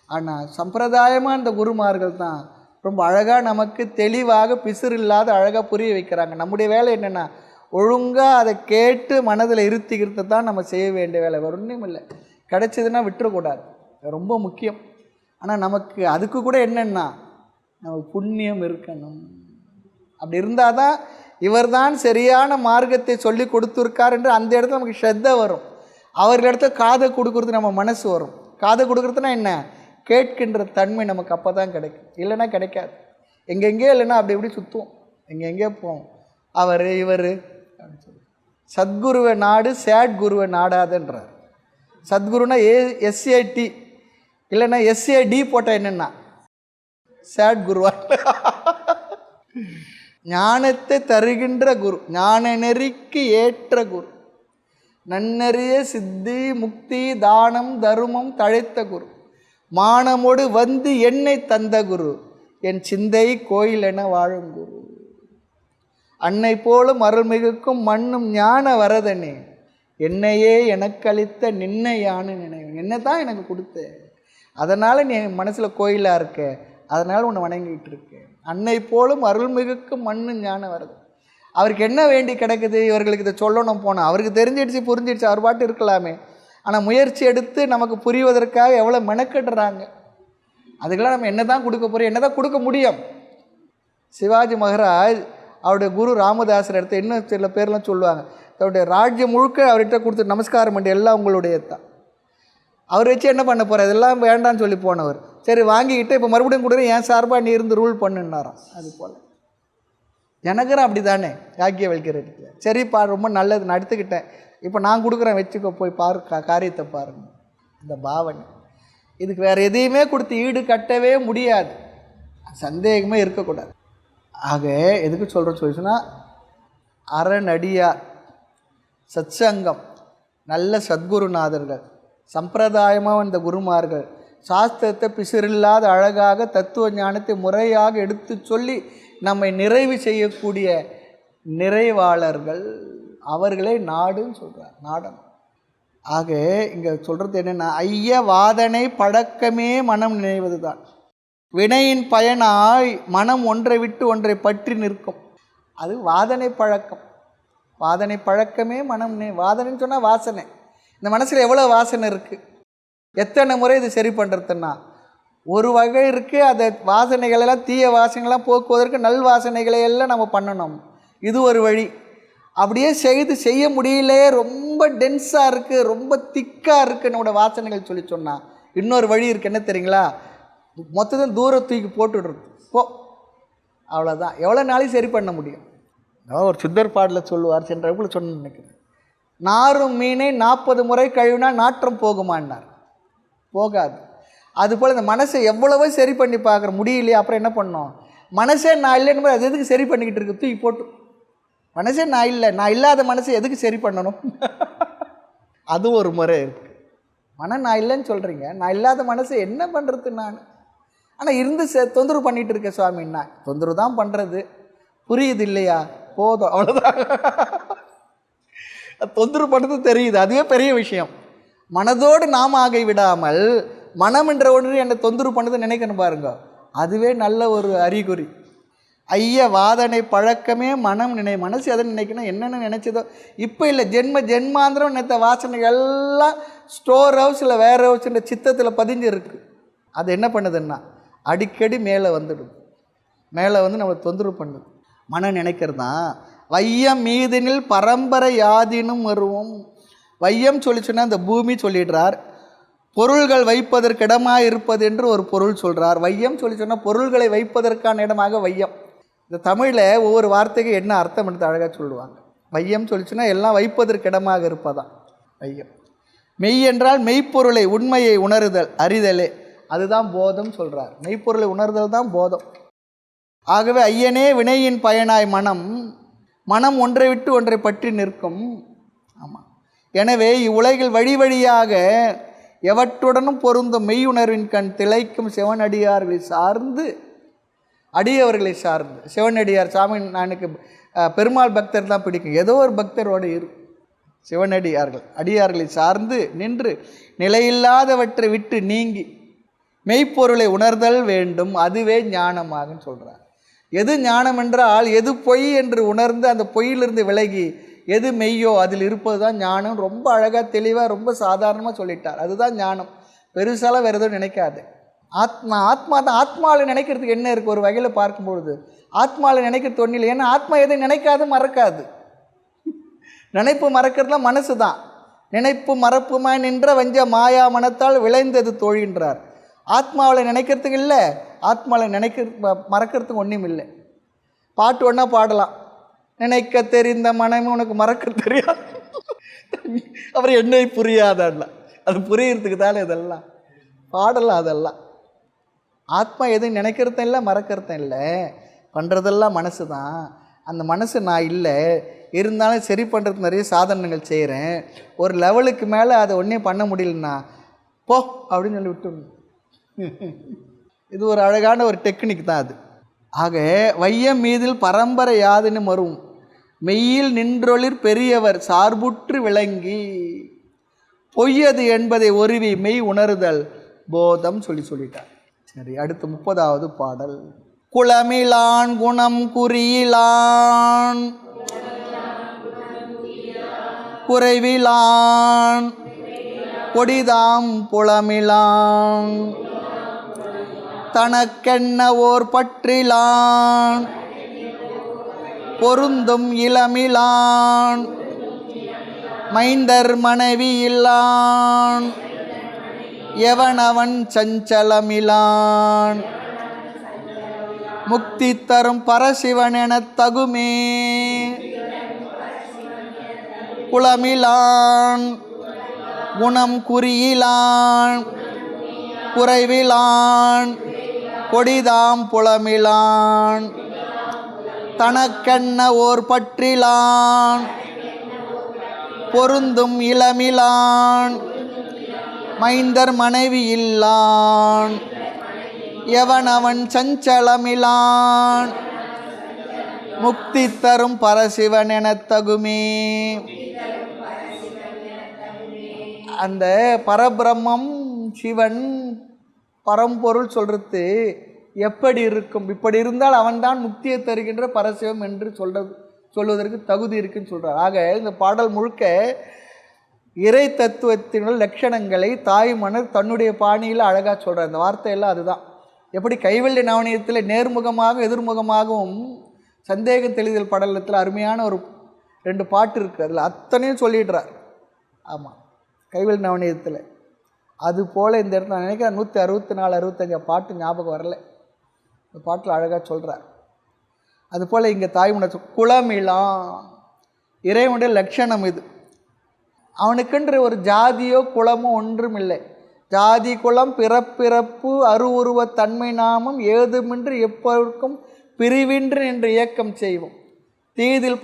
ஆனால் சம்பிரதாயமாக இந்த குருமார்கள் தான் ரொம்ப அழகாக நமக்கு தெளிவாக பிசுறு இல்லாத அழகாக புரிய வைக்கிறாங்க. நம்முடைய வேலை என்னென்னா ஒழுங்காக அதை கேட்டு மனதில் இருத்திக்கிறது தான் நம்ம செய்ய வேண்டிய வேலை. வேறு ஒன்றும் இல்லை. கிடச்சிதுன்னா விட்டுறக்கூடாது, ரொம்ப முக்கியம். ஆனால் நமக்கு அதுக்கு கூட என்னென்னா நமக்கு புண்ணியம் இருக்கணும். அப்படி இருந்தால் தான் இவர் தான் சரியான மார்க்கத்தை சொல்லி கொடுத்துருக்கார் என்று அந்த இடத்துல நமக்கு ஸ்ரத்தை வரும். அவர்கள் இடத்துல காதை கொடுக்குறது நம்ம மனசு வரும். காதை கொடுக்குறதுனா என்ன, கேட்கின்ற தன்மை நமக்கு அப்போ தான் கிடைக்கும். இல்லைன்னா கிடைக்காது. எங்கெங்கே இல்லைன்னா அப்படி எப்படி சுற்றுவோம், எங்கெங்கே போவோம். அவர் இவர் அப்படின்னு சொல்லி சத்குருவை நாடு சேட் குருவை நாடாதுன்றார். சத்குருனா எஸ்ஏடி இல்லைன்னா எஸ்ஏடி போட்டால் என்னென்னா சேட் குருவா. ஞானத்தை தருகின்ற குரு, ஞான நெறிக்கு ஏற்ற குரு, நன்னறிய சித்தி முக்தி தானம் தருமம் தழைத்த குரு, மானமோடு வந்து என்னை தந்த குரு, என் சிந்தை கோயில் என வாழும் குரு, அன்னை போலும் அருள்மிகுக்கும் மண்ணும் ஞான வரதனே, என்னையே எனக்கு அளித்த நின்னை யானு நினைவு. என்ன தான் எனக்கு கொடுத்த, அதனால் நீ என் மனசில் கோயிலாக இருக்க, அதனால் உன்னை வணங்கிட்டு இருக்கேன். அன்னை போலும் அருள்மிகுக்கும் மண்ணு ஞான வரது. அவருக்கு என்ன வேண்டி கிடக்குது, இவர்களுக்கு இதை சொல்லணும் போனால் அவருக்கு தெரிஞ்சிடுச்சு புரிஞ்சிடுச்சு, அவர் பாட்டு இருக்கலாமே. ஆனால் முயற்சி எடுத்து நமக்கு புரிவதற்காக எவ்வளோ மெனக்கட்டுறாங்க. அதுக்கெல்லாம் நம்ம என்ன தான் கொடுக்க போகிறோம், என்ன தான் கொடுக்க முடியும். சிவாஜி மகாராஜ் அவருடைய குரு ராமதாசர் எடுத்து இன்னும் சில பேர்லாம் சொல்லுவாங்க, அவருடைய ராஜ்யம் முழுக்க அவர்கிட்ட கொடுத்து நமஸ்காரம் பண்ணி எல்லாம் உங்களுடைய தான். அவர் வச்சு என்ன பண்ண போகிறார், இதெல்லாம் வேண்டான்னு சொல்லி போனவர். சரி வாங்கிக்கிட்டு இப்போ மறுபடியும் கொடுக்குற என் சார்பாக நீ இருந்து ரூல் பண்ணுன்னாராம். அது போல் ஜனகரும் அப்படி தானே யாக்கியவல்கியருக்கு. சரிப்பா ரொம்ப நல்லது நான் எடுத்துக்கிட்டேன், இப்போ நான் கொடுக்குறேன் வச்சுக்கோ, போய் பாரு காரியத்தை பாருங்க. இந்த பாவனை இதுக்கு வேறு எதையுமே கொடுத்து ஈடு கட்டவே முடியாது, சந்தேகமே இருக்கக்கூடாது. ஆக எதுக்கு சொல்கிறேன்னு சொன்னால் அறநடியார், சத்சங்கம், நல்ல சத்குருநாதர்கள், சம்பிரதாயமாக வந்த குருமார்கள் சாஸ்திரத்தை பிசிறில்லாத அழகாக தத்துவ ஞானத்தை முறையாக எடுத்து சொல்லி நம்மை நிறைவு செய்யக்கூடிய நிறைவாளர்கள், அவர்களை நாடுன்னு சொல்கிறார். நாடணும். ஆக இங்கே சொல்கிறது என்னென்னா, ஐய வாதனை பழக்கமே மனம் நினைவது தான், வினையின் பயனாய் மனம் ஒன்றை விட்டு ஒன்றை பற்றி நிற்கும். அது வாதனை பழக்கம். வாதனை பழக்கமே மனம் வாதனைன்னு சொன்னால் வாசனை. இந்த மனசில் எவ்வளோ வாசனை இருக்குது, எத்தனை முறை இது சரி பண்ணுறதுன்னா ஒரு வகை இருக்குது. அந்த வாசனைகளெல்லாம் தீய வாசனைகள்லாம் போக்குவதற்கு நல் வாசனைகளை எல்லாம் நம்ம பண்ணணும். இது ஒரு வழி. அப்படியே செய்ய முடியல, ரொம்ப டென்ஸாக இருக்குது, ரொம்ப திக்காக இருக்குது நம்மளோட வாசனைகள் சொல்லி சொன்னால் இன்னொரு வழி இருக்குது. என்ன தெரியுங்களா, மொத்தத்தையும் தூரம் தூக்கி போட்டுடுறது. அவ்வளோதான். எவ்வளோ நாளைக்கு சரி பண்ண முடியும். ஒரு சித்தர் பாடலில் சொல்லுவார், சென்ற வகுப்பில் சொன்ன நினைக்கிறேன், நாரும் மீனை 40 முறை கழுவினா நாற்றம் போகுமான்னார். போகாது. அதுபோல் இந்த மனசை எவ்வளவோ சரி பண்ணி பார்க்குற முடியலையே, அப்புறம் என்ன பண்ணோம், மனசே நான் இல்லைன்னு அது எதுக்கு சரி பண்ணிக்கிட்டு இருக்கு, தூக்கி போட்டு. மனசே நான் இல்லை, நான் இல்லாத மனசை எதுக்கு சரி பண்ணணும். அது ஒரு முறை இருக்குது. நான் இல்லைன்னு சொல்கிறீங்க, நான் இல்லாத மனசை என்ன பண்ணுறது நான், ஆனால் இருந்து தொந்தரவு பண்ணிகிட்டு இருக்கேன் சுவாமின்னா. தொந்தரவு தான் பண்ணுறது, புரியுது இல்லையா, போதும் அவ்வளோதான். தொந்தரவு பண்ணுறது தெரியுது, அதுவே பெரிய விஷயம். மனதோடு நாம் ஆகி விடாமல் மனம் என்ற ஒன்று என்னை தொந்தரவு பண்ணதை நினைக்கணும் பாருங்க, அதுவே நல்ல ஒரு அறிகுறி. ஐய வாதனை பழக்கமே மனம் மனசு எதை நினைக்கணும், என்னென்ன நினச்சதோ இப்போ இல்லை, ஜென்மாந்திரம் நினைத்த வாசனைகள் எல்லாம் ஸ்டோர் ஹவுஸில் வேர் ஹவுஸ்ன்ற சித்தத்தில் பதிஞ்சு இருக்குது. அது என்ன பண்ணுதுன்னா அடிக்கடி மேலே வந்துடும், மேலே வந்து நம்மளை தொந்தரவு பண்ணுது. மனம் நினைக்கிறது தான் வையம் மீதினில் பரம்பரை யாதினும் வருவோம். வையம் சொல்லி சொன்னால் அந்த பூமி சொல்லிடுறார், பொருள்கள் வைப்பதற்கு இடமாக இருப்பது என்று ஒரு பொருள் சொல்கிறார். வையம் சொல்லி சொன்னால் பொருள்களை வைப்பதற்கான இடமாக வையம். இந்த தமிழில் ஒவ்வொரு வார்த்தைக்கு என்ன அர்த்தம் என்று அழகாக சொல்லுவாங்க. வையம் சொல்லி சொன்னால் எல்லாம் வைப்பதற்கு இடமாக இருப்பதான் வையம். மெய் என்றால் மெய்ப்பொருளை உண்மையை உணருதல் அறிதலே, அதுதான் போதம் சொல்கிறார். மெய்ப்பொருளை உணர்தல் தான் போதம். ஆகவே ஐயனே வினையின் பயனாய் மனம் ஒன்றை விட்டு ஒன்றை பற்றி நிற்கும். ஆமாம். எனவே இவ்வுலகில் வழி வழியாக எவற்றுடனும் பொருந்தும் மெய்யுணர்வின் கண் திளைக்கும் சிவனடியார்களை சார்ந்து, அடியவர்களை சார்ந்து, சிவனடியார் சாமி நான் எனக்கு பெருமாள் பக்தர் தான் பிடிக்கும், ஏதோ ஒரு பக்தரோடு சிவனடியார்கள் அடியார்களை சார்ந்து நின்று நிலையில்லாதவற்றை விட்டு நீங்கி மெய்ப்பொருளை உணர்தல் வேண்டும், அதுவே ஞானமாகன்னு சொல்கிறார். எது ஞானம் என்றால் எது பொய் என்று உணர்ந்து அந்த பொய்யிலிருந்து விலகி எது மெய்யோ அதில் இருப்பது தான் ஞானம். ரொம்ப அழகாக தெளிவாக ரொம்ப சாதாரணமாக சொல்லிட்டார். அதுதான் ஞானம். பெருசாலாம் வேறு எதுவும் நினைக்காது. ஆத்மா தான். ஆத்மாவில் நினைக்கிறதுக்கு என்ன இருக்குது? ஒரு வகையில் பார்க்கும்பொழுது ஆத்மாவில் நினைக்கிறது ஒன்றும் இல்லை. ஏன்னா ஆத்மா எதை நினைக்காது மறக்காது. நினைப்பு மறக்கிறதுலாம் மனசு தான். நினைப்பு மறப்புமாய் நின்ற வஞ்ச மாயா மனத்தால் விளைந்தது தோழின்றார். ஆத்மாவில் நினைக்கிறதுக்கு இல்லை, ஆத்மாவில் மறக்கிறதுக்கு ஒன்றும் இல்லை. பாட்டு ஒன்றா பாடலாம், நினைக்க தெரிந்த மனமே உனக்கு மறக்க தெரியாது, அப்புறம் என்னை புரியாதல்ல. அது புரியறதுக்கு தானே இதெல்லாம் பாடலாம். அதெல்லாம் ஆத்மா எதுவும் நினைக்கிறதும் இல்லை மறக்கிறதும் இல்லை, பண்ணுறதெல்லாம் மனசு தான். அந்த மனசு நான் இல்லை, இருந்தாலும் சரி பண்ணுறதுக்கு நிறைய சாதனங்கள் செய்கிறேன். ஒரு லெவலுக்கு மேலே அதை ஒன்றே பண்ண முடியலன்னா போ அப்படின்னு சொல்லி விட்டுடணும். இது ஒரு அழகான ஒரு டெக்னிக் தான் அது. ஆக வையம் மீதில் பரம்பரை யாதுன்னு வரும், மெய்யில் நின்றொளிர் பெரியவர் சார்புற்று விளங்கி பொய்யது என்பதை ஒருவி மெய் உணர்தல் போதம் சொல்லிட்டார். சரி, அடுத்து 30வது பாடல். குளமிலான் குணம் குறியிலான் குறைவிலான் கொடிதாம் புலமிலான் தனக்கென்ன ஓர் பற்றிலான் பொருந்தும் இளமிலான் மைந்தர் மனைவி இல்லான் எவனவன் சஞ்சலமிலான் முக்தி தரும் பரசிவன் எனத் தகுமே குளமிலான் குணம் குறியிலான் குறைவிலான் கொடிதாம் புலமிலான் தனக்கென்ன ஓர் பற்றிலான் பொருந்தும் இளமிலான் மைந்தர் மனைவி இல்லான் எவனவன் சஞ்சலமிலான் முக்தி தரும் பரசிவன் எனத் தகுமே. அந்த பரபிரம்மம் சிவன் பரம்பொருள் சொல்கிறது எப்படி இருக்கும்? இப்படி இருந்தால் அவன்தான் முக்தியை தருகின்ற பரசிவம் என்று சொல்வதற்கு தகுதி இருக்குன்னு சொல்கிறார். ஆக இந்த பாடல் முழுக்க இறை தத்துவத்தினுள் லட்சணங்களை தாய்மன்னர் தன்னுடைய பாணியில் அழகாக சொல்கிறார். இந்த வார்த்தையெல்லாம் அதுதான். எப்படி கைவல்ய நவனியத்தில் நேர்முகமாக எதிர்முகமாகவும் சந்தேகம் தெளிதல் படலத்தில் அருமையான ஒரு 2 பாட்டு இருக்குது, அதில் அத்தனையும் சொல்லிடுறார். ஆமாம், கைவல்ய நவனியத்தில். அதுபோல் இந்த இடத்துல நான் நினைக்கிறேன் 164 65 பாட்டு ஞாபகம் வரல, இந்த பாட்டில் அழகாக சொல்கிறார். அதுபோல் இங்கே தாய்மன்னர் குளமிலாம் இறைவனுடைய லட்சணம் இது. அவனுக்கென்று ஒரு ஜாதியோ குலமோ ஒன்றும் இல்லை. ஜாதி குலம் பிறப்பிறப்பு அருவுருவ தன்மை நாமம் ஏதுமின்றி எப்பொருக்கும் பிரிவின்றி என்று இயக்கம் செய்வோம் தீதில்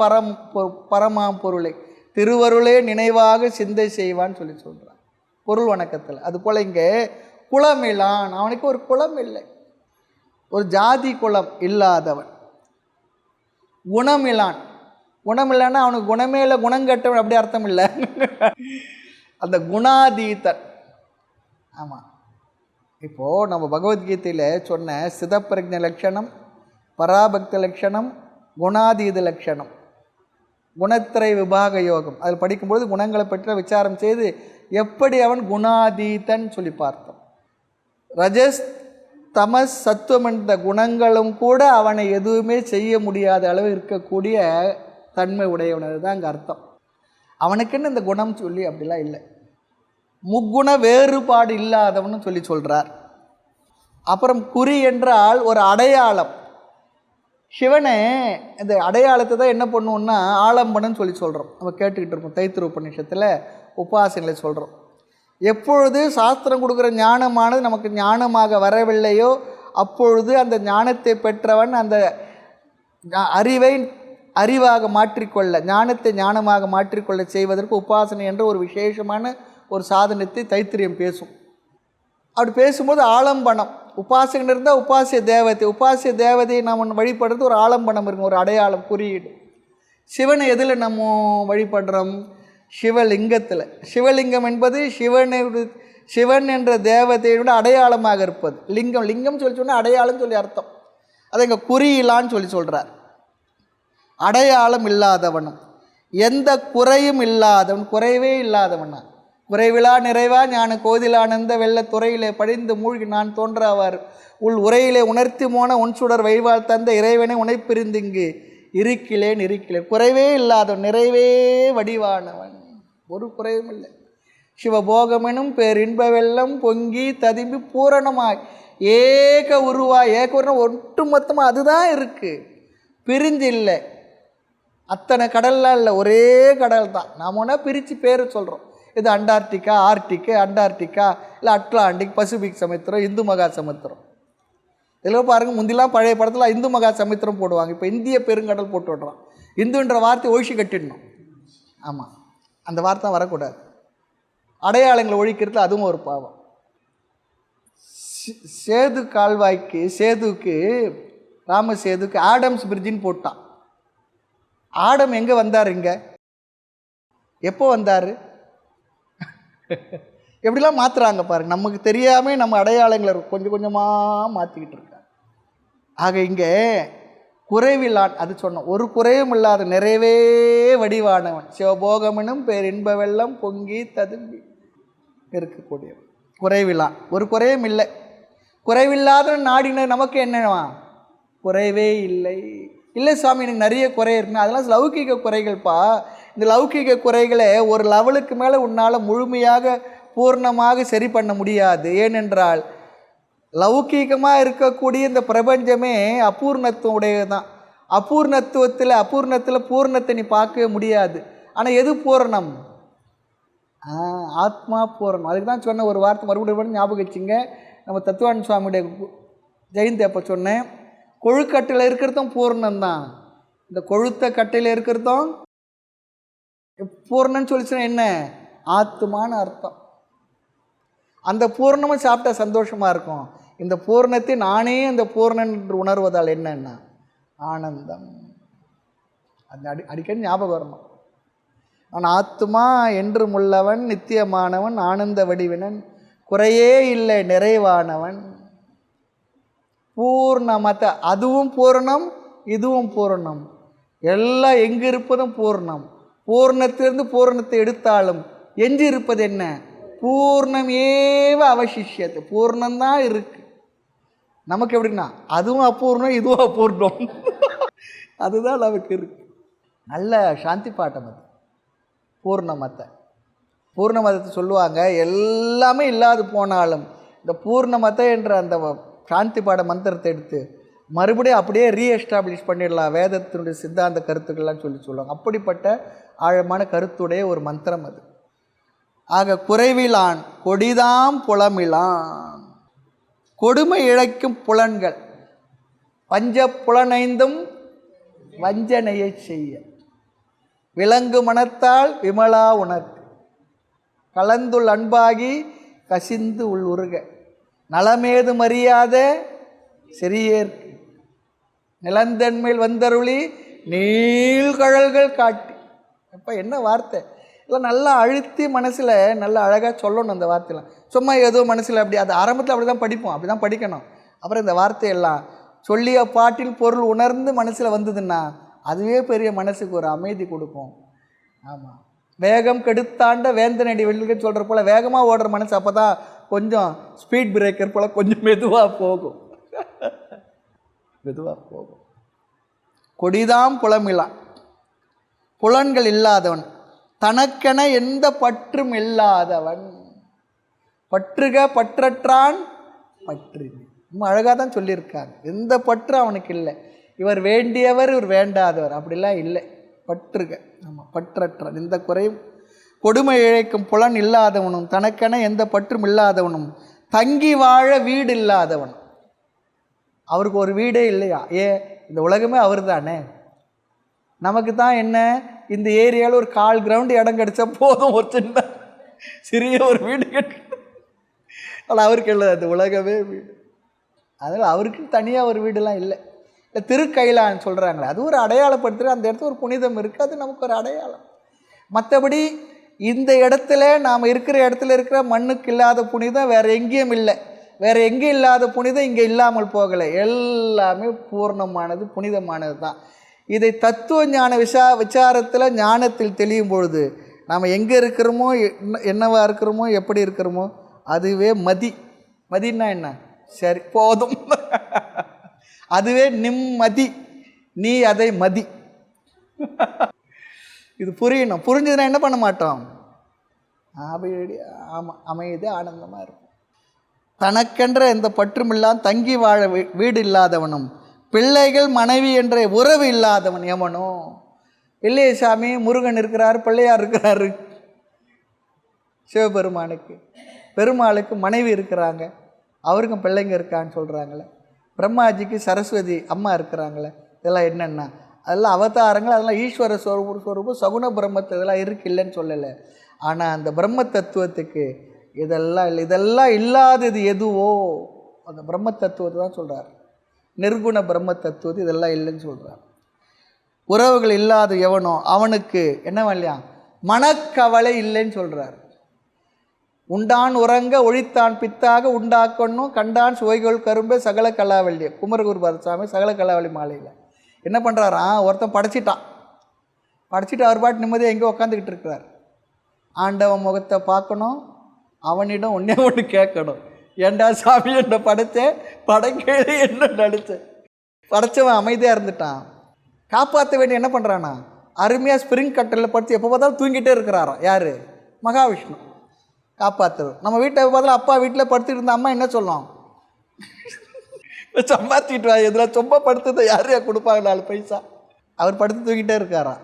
பரமாம் பொருளை திருவருளே நினைவாக சிந்தை செய்வான்னு சொல்கிறான் பொருள் வணக்கத்தில். அதுபோல் இங்கே குலமிலான், அவனுக்கு ஒரு குலம் இல்லை, ஒரு ஜாதி குலம் இல்லாதவன். குணமிலான், குணம் இல்லைன்னா அவனுக்கு குணமே இல்லை, குணம் கட்டவன் அப்படி அர்த்தம் இல்லை. அந்த குணாதீதன். ஆமாம், இப்போது நம்ம பகவத்கீதையில் சொன்ன சிதப்பிரஜ லட்சணம், பராபக்த லட்சணம், குணாதீத லட்சணம், குணத்திரை விபாக யோகம், அதில் படிக்கும்பொழுது குணங்களை பற்றி விசாரம் செய்து எப்படி அவன் குணாதீதன் சொல்லி பார்த்தோம். ரஜஸ் தமஸ் சத்துவம் என்ற குணங்களும் கூட அவனை எதுவுமே செய்ய முடியாத அளவு இருக்கக்கூடிய தன்மை உடையவனது தான் அங்கே அர்த்தம். அவனுக்குன்னு இந்த குணம் சொல்லி அப்படிலாம் இல்லை. முக்குண வேறுபாடு இல்லாதவனு சொல்லி சொல்கிறார். அப்புறம் குறி என்றால் ஒரு அடையாளம். சிவனை இந்த அடையாளத்தை தான் என்ன பண்ணுவோம்னா ஆலம்பனன்னு சொல்லி சொல்கிறோம். நம்ம கேட்டுக்கிட்டு இருக்கோம் தைத்திரு உபநிஷத்தில் உபாசனைகளை சொல்கிறோம். எப்பொழுது சாஸ்திரம் கொடுக்குற ஞானமானது நமக்கு ஞானமாக வரவில்லையோ அப்பொழுது அந்த ஞானத்தை பெற்றவன் அந்த அறிவை அறிவாக மாற்றிக்கொள்ள, ஞானத்தை ஞானமாக மாற்றிக்கொள்ள செய்வதற்கு உபாசனை என்ற ஒரு விசேஷமான ஒரு சாதனத்தை தைத்திரியம் பேசும். அப்படி பேசும்போது ஆலம்பனம், உபாசகன் இருந்தால் உபாசிய தேவதை, உபாசிய தேவதையை நாம் வழிபடுறது ஒரு ஆலம்பனம் இருக்கும், ஒரு அடையாளம், குறியீடு. சிவனை எதில் நம்ம வழிபடுறோம்? சிவலிங்கத்தில். சிவலிங்கம் என்பது சிவன் என்ற தேவதையோட அடையாளமாக இருப்பது. லிங்கம், லிங்கம் சொல்லி சொன்னால் அடையாளம் சொல்லி அர்த்தம். அதை இங்கே குறியிலான்னு சொல்லி சொல்கிறார். அடையாளம் இல்லாதவனும் எந்த குறையும் இல்லாதவன், குறைவே இல்லாதவனா, குறைவிலா நிறைவா ஞான கோதிலானந்த வெள்ள துறையிலே படிந்து மூழ்கி நான் தோன்றாவார் உள் உரையிலே உணர்த்தி போன உன் சுடர் வைவாள் தந்த இறைவனை உனைப்பிரிந்திங்கு இருக்கிலேன் இருக்கிலேன். குறைவே இல்லாதவன், நிறைவே வடிவானவன், ஒரு குறைவும் இல்லை. சிவபோகமெனும் பேரின்ப வெள்ளம் பொங்கி ததும்பி பூரணமாய் ஏக உருவாய், ஏக உருவம் ஒட்டு மொத்தமாக அதுதான் இருக்குது, பிரிஞ்சு இல்லை. அத்தனை கடல்லாம் இல்லை, ஒரே கடல் தான். நாம் ஒன்றா பிரித்து பேர் சொல்கிறோம். இது அண்டார்டிகா, ஆர்டிக்கு, அண்டார்டிகா, இல்லை அட்லாண்டிக், பசிபிக் சமுத்திரம், இந்து மகா சமுத்திரம். இதில் பாருங்கள், முந்திலாம் பழைய படத்தில் இந்து மகா சமுத்திரம் போடுவாங்க. இப்போ இந்திய பெருங்கடல் போட்டு விட்றோம். இந்துன்ற வார்த்தை ஒழிச்சு கட்டிடணும். ஆமாம், அந்த வார்த்தை வரக்கூடாது. அடையாளங்களை ஒழிக்கிறது அதுவும் ஒரு பாவம். சேது கால்வாய்க்கு, சேதுக்கு, ராமசேதுக்கு ஆடம்ஸ் பிரிட்ஜின்னு போட்டான். ஆடம் எங்கே வந்தார்? இங்கே எப்போ வந்தார்? எப்படிலாம் மாற்றுறாங்க பாருங்கள். நமக்கு தெரியாமல் நம்ம அடையாளங்களை கொஞ்சம் கொஞ்சமாக மாற்றிக்கிட்டு இருக்காங்க. ஆக இங்கே குறைவில்லான், அது சொன்னோம், ஒரு குறையும் இல்லாத நிறைவே வடிவானவன், சிவபோகமெனும் பேர் இன்ப வெள்ளம் பொங்கி ததும்பி இருக்கக்கூடியவன், குறைவில்லான், ஒரு குறையும் இல்லை. குறைவில்லாத நாடின நமக்கு என்னவா? குறைவே இல்லை. இல்லை சாமி, எனக்கு நிறைய குறை இருக்குங்க, அதெல்லாம் லௌகீக குறைகள்ப்பா. இந்த லௌகீக குறைகளை ஒரு லெவலுக்கு மேலே உன்னால் முழுமையாக பூர்ணமாக சரி பண்ண முடியாது. ஏனென்றால் லௌகீகமாக இருக்கக்கூடிய இந்த பிரபஞ்சமே அபூர்ணத்துவம் உடையது தான். அபூர்ணத்தில் பூர்ணத்தை நீ பார்க்கவே முடியாது. ஆனால் எது பூரணம்? ஆத்மா பூரணம். அதுக்கு தான் சொன்ன ஒரு வார்த்தை மறுபடியும் ஞாபகம் வச்சுங்க. நம்ம தத்துவான் சுவாமியுடைய ஜெயந்தி அப்போ சொன்னேன், கொழுக்கட்டையில் இருக்கிறதும் பூர்ணம்தான், இந்த கொழுத்த கட்டையில் இருக்கிறதும் பூர்ணம்னு சொல்லிச்சுன்னா என்ன? ஆத்மான்னு அர்த்தம். அந்த பூர்ணமாக சாப்பிட்டா சந்தோஷமாக இருக்கும். இந்த பூர்ணத்தை நானே அந்த பூர்ணன் என்று உணர்வதால் என்னன்னா ஆனந்தம். அந்த அடிக்கடி ஞாபகம் வரணும். நான் ஆத்மா என்றும் உள்ளவன், நித்தியமானவன், ஆனந்த வடிவினன், குறையே இல்லை நிறைவானவன், பூர்ணமத. அதுவும் பூரணம், இதுவும் பூரணம், எல்லாம் எங்கே இருப்பதும் பூர்ணம். பூர்ணத்திலிருந்து பூர்ணத்தை எடுத்தாலும் எஞ்சி இருப்பது என்ன? பூர்ணம் ஏவ அவசிஷியது. பூர்ணம்தான் இருக்கு. நமக்கு எப்படின்னா அதுவும் அபூர்ணம், இதுவும் அபூர்ணம். அதுதான் நமக்கு இருக்கு. நல்ல சாந்தி பாட்டம் அது. பூர்ணமதத்தை சொல்லுவாங்க. எல்லாமே இல்லாது போனாலும் இந்த பூர்ணமத என்ற அந்த சாந்தி பாட மந்திரத்தை எடுத்து மறுபடியும் அப்படியே ரீஎஸ்டாப்ளிஷ் பண்ணிடலாம். வேதத்தினுடைய சித்தாந்த கருத்துக்கள்லாம் சொல்லுவாங்க. அப்படிப்பட்ட ஆழமான கருத்துடைய ஒரு மந்திரம் அது. ஆக குறைவிலான் கொடிதாம் புலமிலான், கொடுமை இழைக்கும் புலன்கள் பஞ்ச புலனைந்தும் வஞ்சனையை செய்ய, விலங்கு மனத்தால் விமலா உனக்கு கலந்துள் அன்பாகி கசிந்து உள் உருக, நலமேது மறியாத சிறியேற்கு நிலந்தன்மேல் வந்தருளி நீள்கழல்கள் காட்டி. அப்போ என்ன வார்த்தை இல்லை, நல்லா அழுத்தி மனசில் நல்லா அழகாக சொல்லணும். அந்த வார்த்தையெல்லாம் சும்மா ஏதோ மனசில் அப்படி, அது ஆரம்பத்தில் அப்படி தான் படிப்போம், அப்படி தான் படிக்கணும். அப்புறம் இந்த வார்த்தையெல்லாம் சொல்லிய பாட்டில் பொருள் உணர்ந்து மனசில் வந்ததுன்னா அதுவே பெரிய மனசுக்கு ஒரு அமைதி கொடுக்கும். ஆமாம், வேகம் கெடுத்தாண்ட வேந்தனடி வெளியில் சொல்கிற போல் வேகமாக ஓடுற மனசு அப்போ தான் கொஞ்சம் ஸ்பீட் பிரேக்கர் போல் கொஞ்சம் மெதுவாக போகும். மெதுவாக போகும். கொடிதாம் புலமிலான், புலன்கள் இல்லாதவன், தனக்கென எந்த பற்றும் இல்லாதவன், பற்றுக பற்றற்றான் பற்று. ரொம்ப அழகாக தான் சொல்லியிருக்காங்க. எந்த பற்றும் அவனுக்கு இல்லை. இவர் வேண்டியவர், இவர் வேண்டாதவர், அப்படிலாம் இல்லை. பற்றுக, ஆமாம், பற்றற்றான், எந்த குறையும். கொடுமை இழைக்கும் புலன் இல்லாதவனும், தனக்கென எந்த பற்றும் இல்லாதவனும், தங்கி வாழ வீடு இல்லாதவனும். அவருக்கு ஒரு வீடே இல்லையா? இந்த உலகமே அவர் தானே. நமக்கு தான் என்ன, இந்த ஏரியாவில் ஒரு 1/4 கிரவுண்டு இடம் கிடச்சா போதும், ஒரு சின்ன சிறிய ஒரு வீடு கட்டு. ஆனால் அவருக்கு இல்லை, அந்த உலகமே வீடு. அதனால் அவருக்கு தனியாக ஒரு வீடெல்லாம் இல்லை. இல்லை திருக்கைலான்னு சொல்கிறாங்களே, அது ஒரு அடையாளப்படுத்துகிற அந்த இடத்துல ஒரு புனிதம் இருக்குது, அது நமக்கு ஒரு அடையாளம். மற்றபடி இந்த இடத்துல நாம் இருக்கிற இடத்துல இருக்கிற மண்ணுக்கு இல்லாத புனிதம் வேறு எங்கேயும் இல்லை. வேறு எங்கேயும் இல்லாத புனிதம் இங்கே இல்லாமல் போகலை. எல்லாமே பூர்ணமானது, புனிதமானது தான். இதை தத்துவ ஞான விசாரத்தில் ஞானத்தில் தெளியும் பொழுது நாம் எங்கே இருக்கிறோமோ, என்னவா இருக்கிறோமோ, எப்படி இருக்கிறோமோ அதுவே மதி. மதின்னா என்ன? சரி போதும். அதுவே நிம்மதி. நீ அதை மதி. இது புரியணும். புரிஞ்சதுன்னா என்ன பண்ண மாட்டோம்? ஆமாம், அமைதி ஆனந்தமாக இருக்கும். தனக்கென்ற எந்த பற்றுமில்லாம் தங்கி வாழ வீடு இல்லாதவனும் பிள்ளைகள் மனைவி என்ற உறவு இல்லாதவன் எவனோ. இல்லையே சாமி, முருகன் இருக்கிறார், பிள்ளையார் இருக்கிறாரு, சிவபெருமானுக்கு. பெருமாளுக்கு மனைவி இருக்கிறாங்க, அவருக்கும் பிள்ளைங்க இருக்கான்னு சொல்கிறாங்களே. பிரம்மாஜிக்கு சரஸ்வதி அம்மா இருக்கிறாங்களே. இதெல்லாம் என்னென்னா அதெல்லாம் அவதாரங்கள், அதெல்லாம் ஈஸ்வர ஸ்வரூபம் சகுன பிரம்மத்து இதெல்லாம் இருக்கு, இல்லைன்னு சொல்லலை. ஆனால் அந்த பிரம்ம தத்துவத்துக்கு இதெல்லாம் இல்லாதது எதுவோ அந்த பிரம்ம தத்துவத்தை தான் சொல்கிறார். நிர்குண பிரம்ம தத்துவத்தை இதெல்லாம் இல்லைன்னு சொல்கிறார். உறவுகள் இல்லாத எவனோ அவனுக்கு என்னவா இல்லையா, மனக்கவலை இல்லைன்னு சொல்கிறார். உண்டான் உறங்க ஒழித்தான் பித்தாக உண்டாக்கணும் கண்டான் சுவைகள் கரும்பே சகல கலாவல்லிய. குமரகுரு பரசாமி சகல கலாவளி மாலையில் என்ன பண்ணுறாராம், ஒருத்தன் படைச்சிட்டு அவர் பாட்டு நிம்மதியாக எங்கே உட்காந்துக்கிட்டு இருக்கிறார். ஆண்டவன் முகத்தை பார்க்கணும், அவனிடம் ஒன்றே ஒன்று கேட்கணும், ஏண்டா சாமி என்ன படைச்சேன், படைக்கேடு என்ன நடித்தேன். படைச்சவன் அமைதியாக இருந்துட்டான். காப்பாற்ற வேண்டிய என்ன பண்ணுறானா, அருமையாக ஸ்ப்ரிங் கட்டலில் படுத்து எப்போ பார்த்தாலும் தூங்கிட்டே இருக்கிறாராம். யார்? மகாவிஷ்ணு காப்பாற்றுறோம். நம்ம வீட்டை பார்த்தாலும் அப்பா வீட்டில் படுத்துட்டு இருந்த அம்மா என்ன சொல்லும், சம்பாத்திட்டு வா, எதில் சொம்ப படுத்ததை யாரையா கொடுப்பாங்க 4 பைசா. அவர் படுத்து தூங்கிட்டே இருக்காராம்.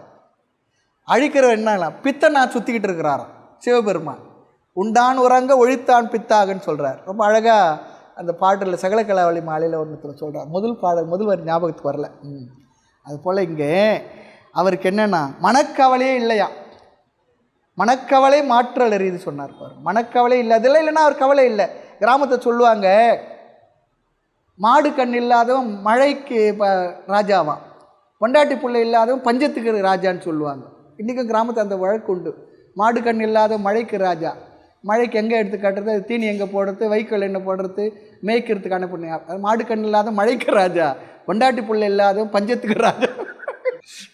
அழிக்கிற என்ன பித்தனா சுற்றிக்கிட்டு இருக்கிறாராம் சிவபெருமான். உண்டான் உறங்க ஒழித்தான் பித்தாகன்னு சொல்கிறார். ரொம்ப அழகாக அந்த பாட்டில் சகல கலாவளி மாலையில் ஒன்றுத்தில் சொல்கிறார். முதல் வரி ஞாபகத்துக்கு வரல. அது போல் இங்கே அவருக்கு என்னென்னா மனக்கவலையே இல்லையா. மனக்கவலை மாற்றல் அறியுது சொன்னார் பாரு. மனக்கவலை இல்லை, அதெல்லாம் இல்லைன்னா அவர் கவலை இல்லை. கிராமத்தை சொல்லுவாங்க, மாடு கண் இல்லாதவன் மழைக்கு ராஜாவான், பொண்டாட்டி பிள்ளை இல்லாதவன் பஞ்சத்துக்கு ராஜான்னு சொல்லுவாங்க. இன்றைக்கும் கிராமத்தில் அந்த வழக்கு உண்டு. மாடு கண் இல்லாத மழைக்கு ராஜா. மழைக்கு எங்கே எடுத்து கட்டுறது, தீனி எங்கே போடுறது, வைக்கோல் என்ன போடுறது, மேய்க்கிறதுக்கு அனுப்புனீங்க. மாடு கண் இல்லாத மழைக்கு ராஜா, பொண்டாட்டி பிள்ளை இல்லாதவன் பஞ்சத்துக்கு ராஜா.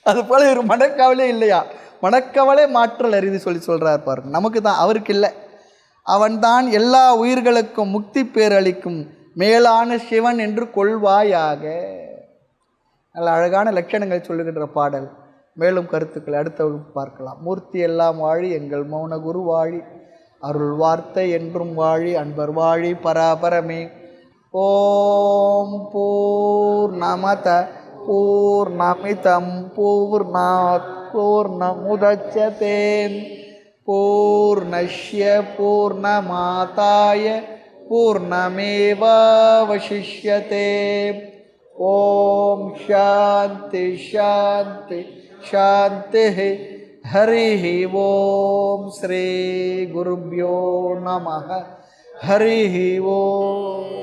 அது போல் ஒரு மனக்கவலை இல்லையா. மனக்கவலை மாற்றல் அறிது சொல்கிறார் பாருங்க. நமக்கு தான், அவருக்கு இல்லை. அவன்தான் எல்லா உயிர்களுக்கும் முக்தி பேரளிக்கும் மேலான சிவன் என்று கொள்வாயாக. நல்ல அழகான லட்சணங்கள் சொல்லுகின்ற பாடல். மேலும் கருத்துக்களை அடுத்த வகுப்பு பார்க்கலாம். மூர்த்தி எல்லாம் வாழி எங்கள் மௌன குரு வாழி, அருள் வார்த்தை என்றும் வாழி, அன்பர் வாழி பராபரமே. ஓம் பூர்ணமத பூர்ணமிதம் பூர்ணாத் பூர்ணமுதச்யதே பூர்ணஸ்ய பூர்ணமாதாய பூர்ணமேவாவசிஷ்யதே. ஓம் சாந்தி சாந்தி சாந்தி. ஹரி ஓம். ஸ்ரீ குருப்யோ நமः. ஹரி ஓம்.